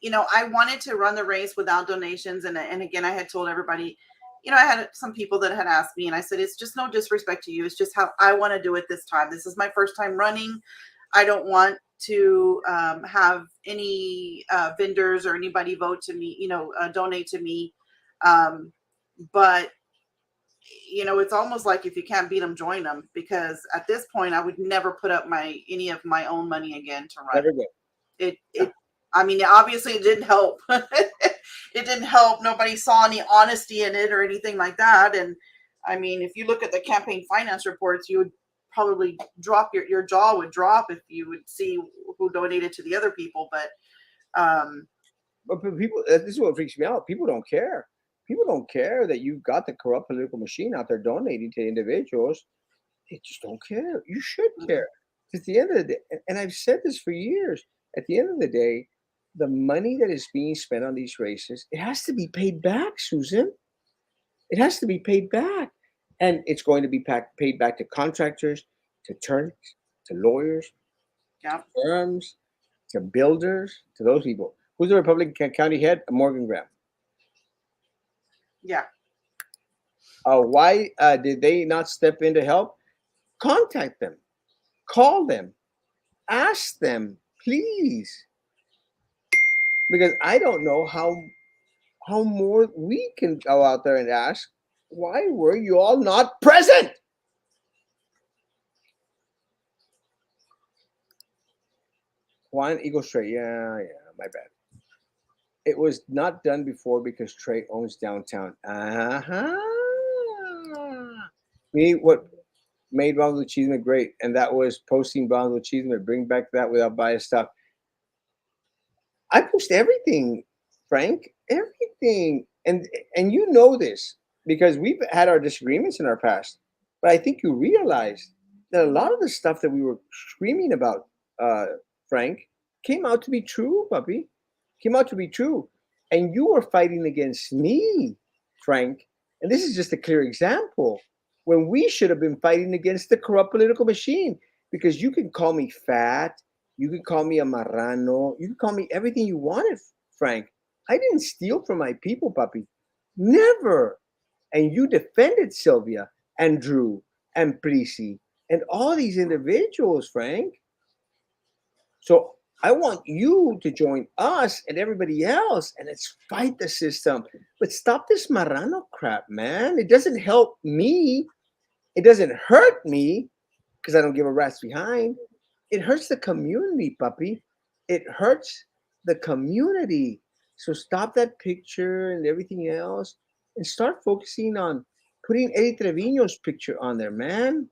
wanted to run the race without donations. And again, I had told everybody, I had some people that had asked me, and I said, it's just no disrespect to you. It's just how I want to do it this time. This is my first time running. I don't want to have any vendors or anybody vote to me, donate to me. But it's almost like if you can't beat them, join them. Because at this point, I would never put up any of my own money again to run. Never good. It. I mean, obviously, it didn't help. It didn't help. Nobody saw any honesty in it or anything like that. And I mean, if you look at the campaign finance reports, you would probably drop your jaw would drop if you would see who donated to the other people. But But people, this is what freaks me out. People don't care. People don't care that you've got the corrupt political machine out there donating to individuals. They just don't care. You should care. At the end of the day, and I've said this for years, at the end of the day, the money that is being spent on these races, it has to be paid back, Susan. It has to be paid back. And it's going to be paid back to contractors, to attorneys, to lawyers, yeah, firms, to builders, to those people. Who's the Republican county head? Morgan Graham. yeah, Why did they not step in to help? Contact them, call them, ask them, please, because I don't know how more we can go out there and ask. Why were you all not present? Juan Eagle Straight. Yeah, my bad. It was not done before because Trey owns downtown. Uh-huh. What made Brownsville Achievement great, and that was posting Brownsville Achievement. Bring back that without bias stuff. I post everything, Frank, everything, and you know this because we've had our disagreements in our past. But I think you realize that a lot of the stuff that we were screaming about, Frank, came out to be true, puppy. Came out to be true, and you were fighting against me, Frank. And this is just a clear example when we should have been fighting against the corrupt political machine because you can call me fat, you can call me a marrano, you can call me everything you wanted, Frank. I didn't steal from my people, puppy. Never. And you defended Sylvia and Drew and Prissy and all these individuals, Frank. So I want you to join us and everybody else and let's fight the system. But stop this marrano crap, man. It doesn't help me. It doesn't hurt me because I don't give a rat's behind. It hurts the community, puppy. It hurts the community. So stop that picture and everything else and start focusing on putting Eddie Trevino's picture on there, man.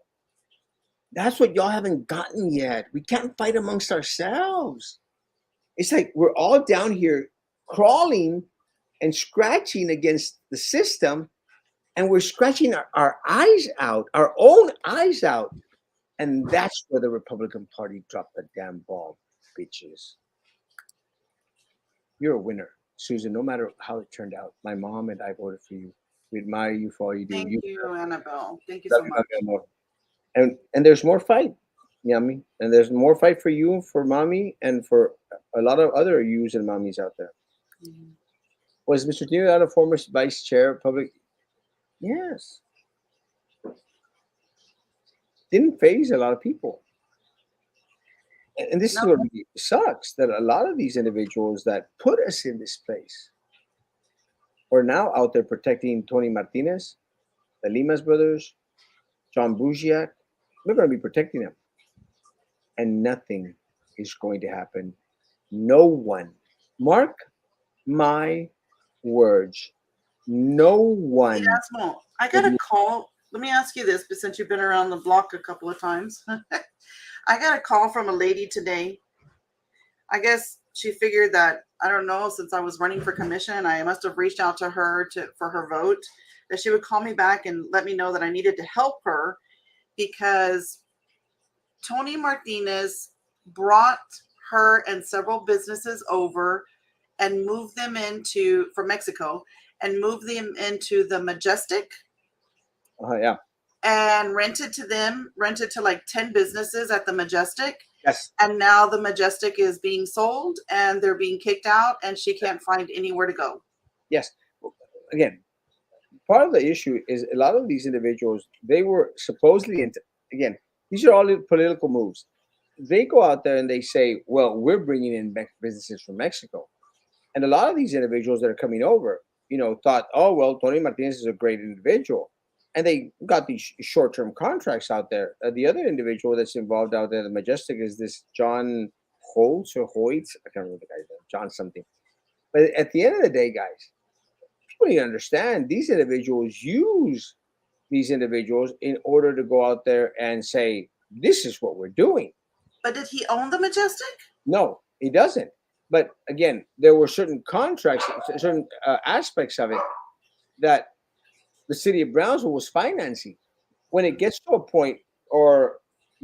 That's what y'all haven't gotten yet. We can't fight amongst ourselves. It's like we're all down here crawling and scratching against the system, and we're scratching our eyes out, our own eyes out. And that's where the Republican Party dropped the damn ball, bitches. You're a winner, Susan, no matter how it turned out. My mom and I voted for you. We admire you for all you do. thank you, Annabelle. Thank you Love so you, much. love you, amor. And there's more fight, Yummy. And there's more fight for you, for mommy, and for a lot of other yous and mommies out there. Mhm. Was Mr. Tino a former vice chair of public? Yes. Didn't phase a lot of people. And this is No, what really sucks that a lot of these individuals that put us in this place are now out there protecting Tony Martinez, the Limas brothers, John Buziak. We're going to be protecting them. And nothing is going to happen. No one. Mark my words. No hey, one Asmo, I will got a be. call. Let me ask you this, but since you've been around the block a couple of times, I got a call from a lady today. I guess she figured that I don't know, since I was running for commission, I must have reached out to her for her vote, that she would call me back and let me know that I needed to help her because Tony Martinez brought her and several businesses over and moved them into from Mexico and moved them into the Majestic Yeah. and rented to like 10 businesses at the Majestic. Yes. And now the Majestic is being sold and they're being kicked out and she can't find anywhere to go. Yes. Again, part of the issue is a lot of these individuals, they were supposedly, again, these are all political moves. They go out there and they say, well, we're bringing in businesses from Mexico. And a lot of these individuals that are coming over, thought, oh, well, Tony Martinez is a great individual. and they got these short-term contracts out there. The other individual that's involved out there, the Majestic, is this John Holtz or Hoyts. I can't remember the guy's name. John something. But at the end of the day, guys, people need to understand these individuals use these individuals in order to go out there and say, "This is what we're doing." But did he own the Majestic? No, he doesn't. But again, there were certain contracts, certain aspects of it that the city of Brownsville was financing. When it gets to a point, or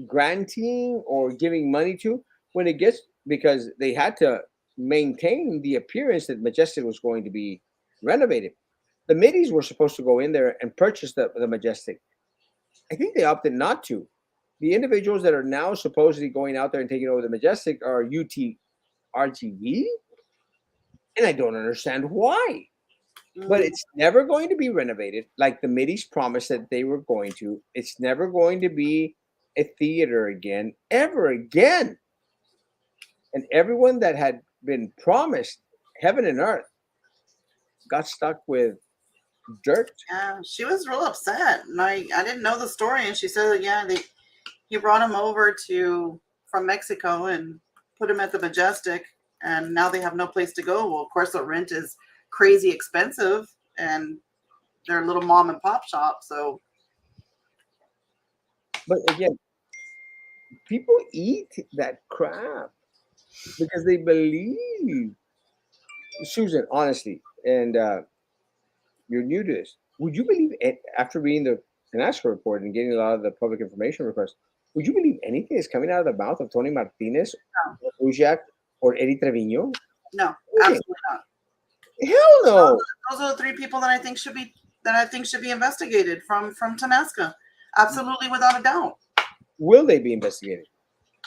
granting or giving money to, when it gets, because they had to maintain the appearance that Majestic was going to be renovated. The middies were supposed to go in there and purchase the Majestic. I think they opted not to. The individuals that are now supposedly going out there and taking over the Majestic are UTRGV, and I don't understand why. But it's never going to be renovated like the middies promised that they were going to. It's never going to be a theater again, ever again. And everyone that had been promised heaven and earth got stuck with dirt. Yeah, she was real upset. And I didn't know the story, and she said that he brought him over from Mexico and put him at the Majestic, and now they have no place to go. Well, of course, the rent is crazy expensive, and they're a little mom and pop shop. So, But again, people eat that crap because they believe. Susan, honestly, and you're new to this. Would you believe it, after reading the Canasco report and getting a lot of the public information requests? Would you believe anything that's coming out of the mouth of Tony Martinez, or Ujak, or Eddie Trevino? no, Okay. absolutely not. Hell no. Those are the three people that I think should be investigated from Tanasca. Absolutely, without a doubt. Will they be investigated?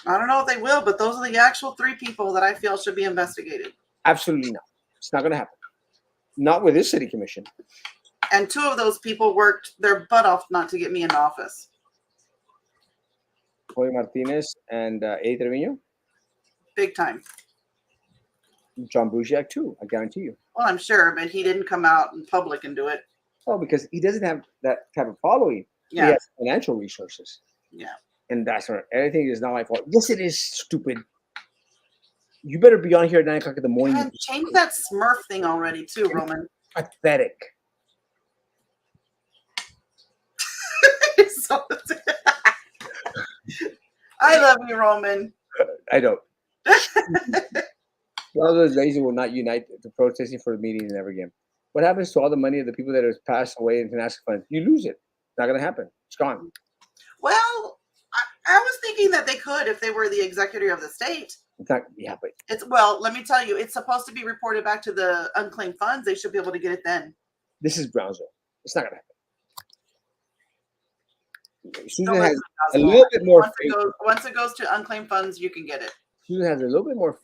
I don't know if they will, but those are the actual three people that I feel should be investigated. Absolutely not. It's not going to happen. Not with this city commission. And two of those people worked their butt off not to get me in office. Tony Martinez and Eddie Trevino. Big time. John Buziak too, I guarantee you. Well, I'm sure, but he didn't come out in public and do it. Oh, because he doesn't have that type of following. Yeah. He has financial resources. Yeah. And that's where everything is not my fault. Yes, it is stupid. You better be on here at 9 o'clock in the morning. And change that Smurf thing already, too, Roman. Pathetic. I love you, Roman. I don't. One of those days will not unite to protesting for the meeting ever again. What happens to all the money of the people that have passed away in international funds? You lose it. It's not going to happen. It's gone. Well, I was thinking that they could if they were the executor of the state. It's not. Yeah, but Let me tell you, it's supposed to be reported back to the unclaimed funds. They should be able to get it then. this is Brownsville. It's not going to happen. Susan has a little bit more faith. Once it goes to unclaimed funds, you can get it. Susan has a little bit more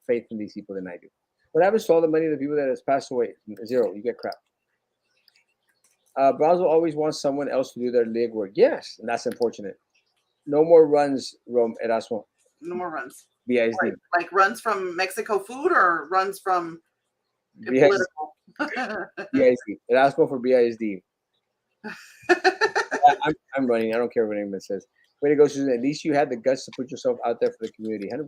faith in these people than I do. What happens to all the money of the people that has passed away? Zero. You get crap. Brownsville always wants someone else to do their legwork. Yes, and that's unfortunate. No more runs, Erasmo. No more runs. BISD. Like runs from Mexico food or runs from BISD. political? BISD. Erasmo for BISD. I'm running. I don't care what anyone says. Way to go, Susan. At least you had the guts to put yourself out there for the community. 100%.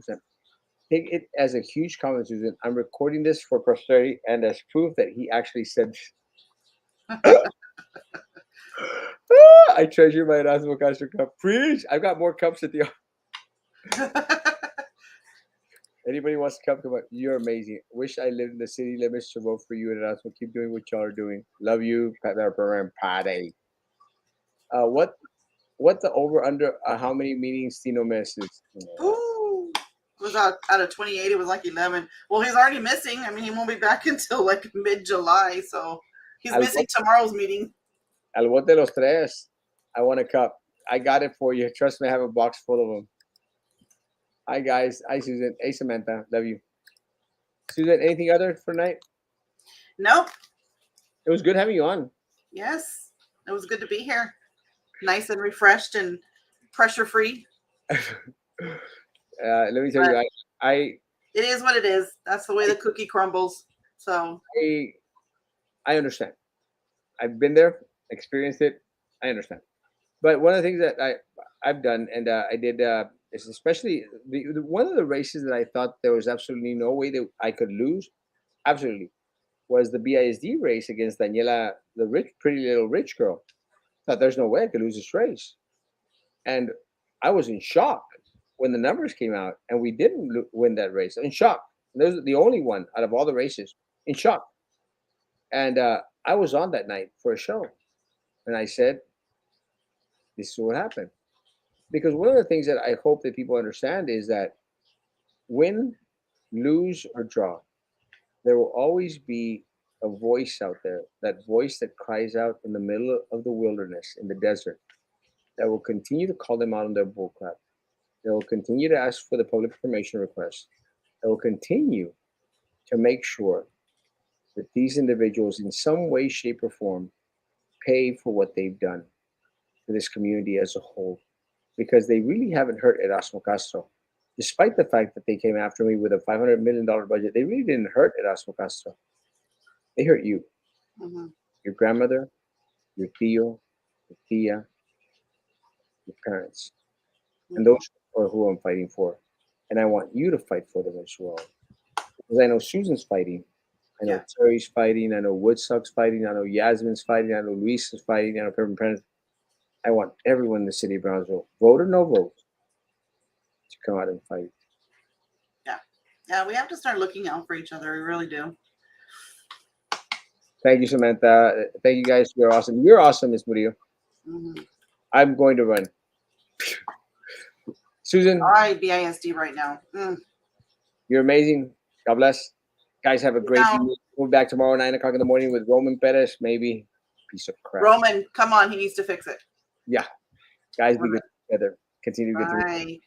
Take it as a huge compliment, Susan. I'm recording this for posterity and as proof that he actually said. I treasure my Erasmo Castro cup. Preach! I've got more cups at the. Anybody wants to come on? You're amazing. Wish I lived in the city limits to vote for you and Erasmo. Keep doing what y'all are doing. Love you, Patty. What the over under? How many meetings Tino misses? Ooh, it was out of 28. It was like 11. Well, he's already missing. I mean, he won't be back until like mid-July, so he's missing tomorrow's meeting. Al bote los tres. I want a cup. I got it for you. Trust me, I have a box full of them. Hi guys. Hi Susan. Hey Samantha. Love you. Susan, anything other for tonight? Nope. It was good having you on. Yes, it was good to be here. Nice and refreshed and pressure free. Let me tell you, it is what it is. That's the way the cookie crumbles. So I understand. I've been there, experienced it. I understand. But one of the things that I've done, and I did, is especially one of the races that I thought there was absolutely no way that I could lose, absolutely, was the BISD race against Daniela, the rich, pretty little rich girl. Thought there's no way I could lose this race, and I was in shock when the numbers came out, and we didn't win that race. In shock. And those are the only one out of all the races. In shock. And I was on that night for a show, and I said, "This is what happened." Because one of the things that I hope that people understand is that win, lose, or draw, there will always be a voice out there, that voice that cries out in the middle of the wilderness, in the desert, that will continue to call them out on their bullcrap. They will continue to ask for the public information request. They will continue to make sure that these individuals, in some way, shape, or form, pay for what they've done to this community as a whole, because they really haven't hurt Erasmo Castro. Despite the fact that they came after me with a $500 million budget, they really didn't hurt Erasmo Castro. They hurt you, Mm-hmm. your grandmother, your tío, your tía, your parents. And Mm-hmm. those are who I'm fighting for. And I want you to fight for them as well. Because I know Susan's fighting. I know Yeah. Terry's fighting. I know Woodstock's fighting. I know Yasmin's fighting. I know Luis is fighting. I know Pepper Prince. I want everyone in the city of Brownsville, vote or no vote, to come out and fight. Yeah, we have to start looking out for each other. We really do. Thank you, Samantha. Thank you guys. You're awesome. You're awesome, Miss Murillo. Mm-hmm. I'm going to run. Susan, All right, BISD right now. you're amazing. God bless. Guys, have a great Now, evening. We'll be back tomorrow, 9 o'clock in the morning with Roman Perez, maybe. Piece of crap. Roman, come on. He needs to fix it. Yeah. Guys, be good together. Continue to get through. Bye.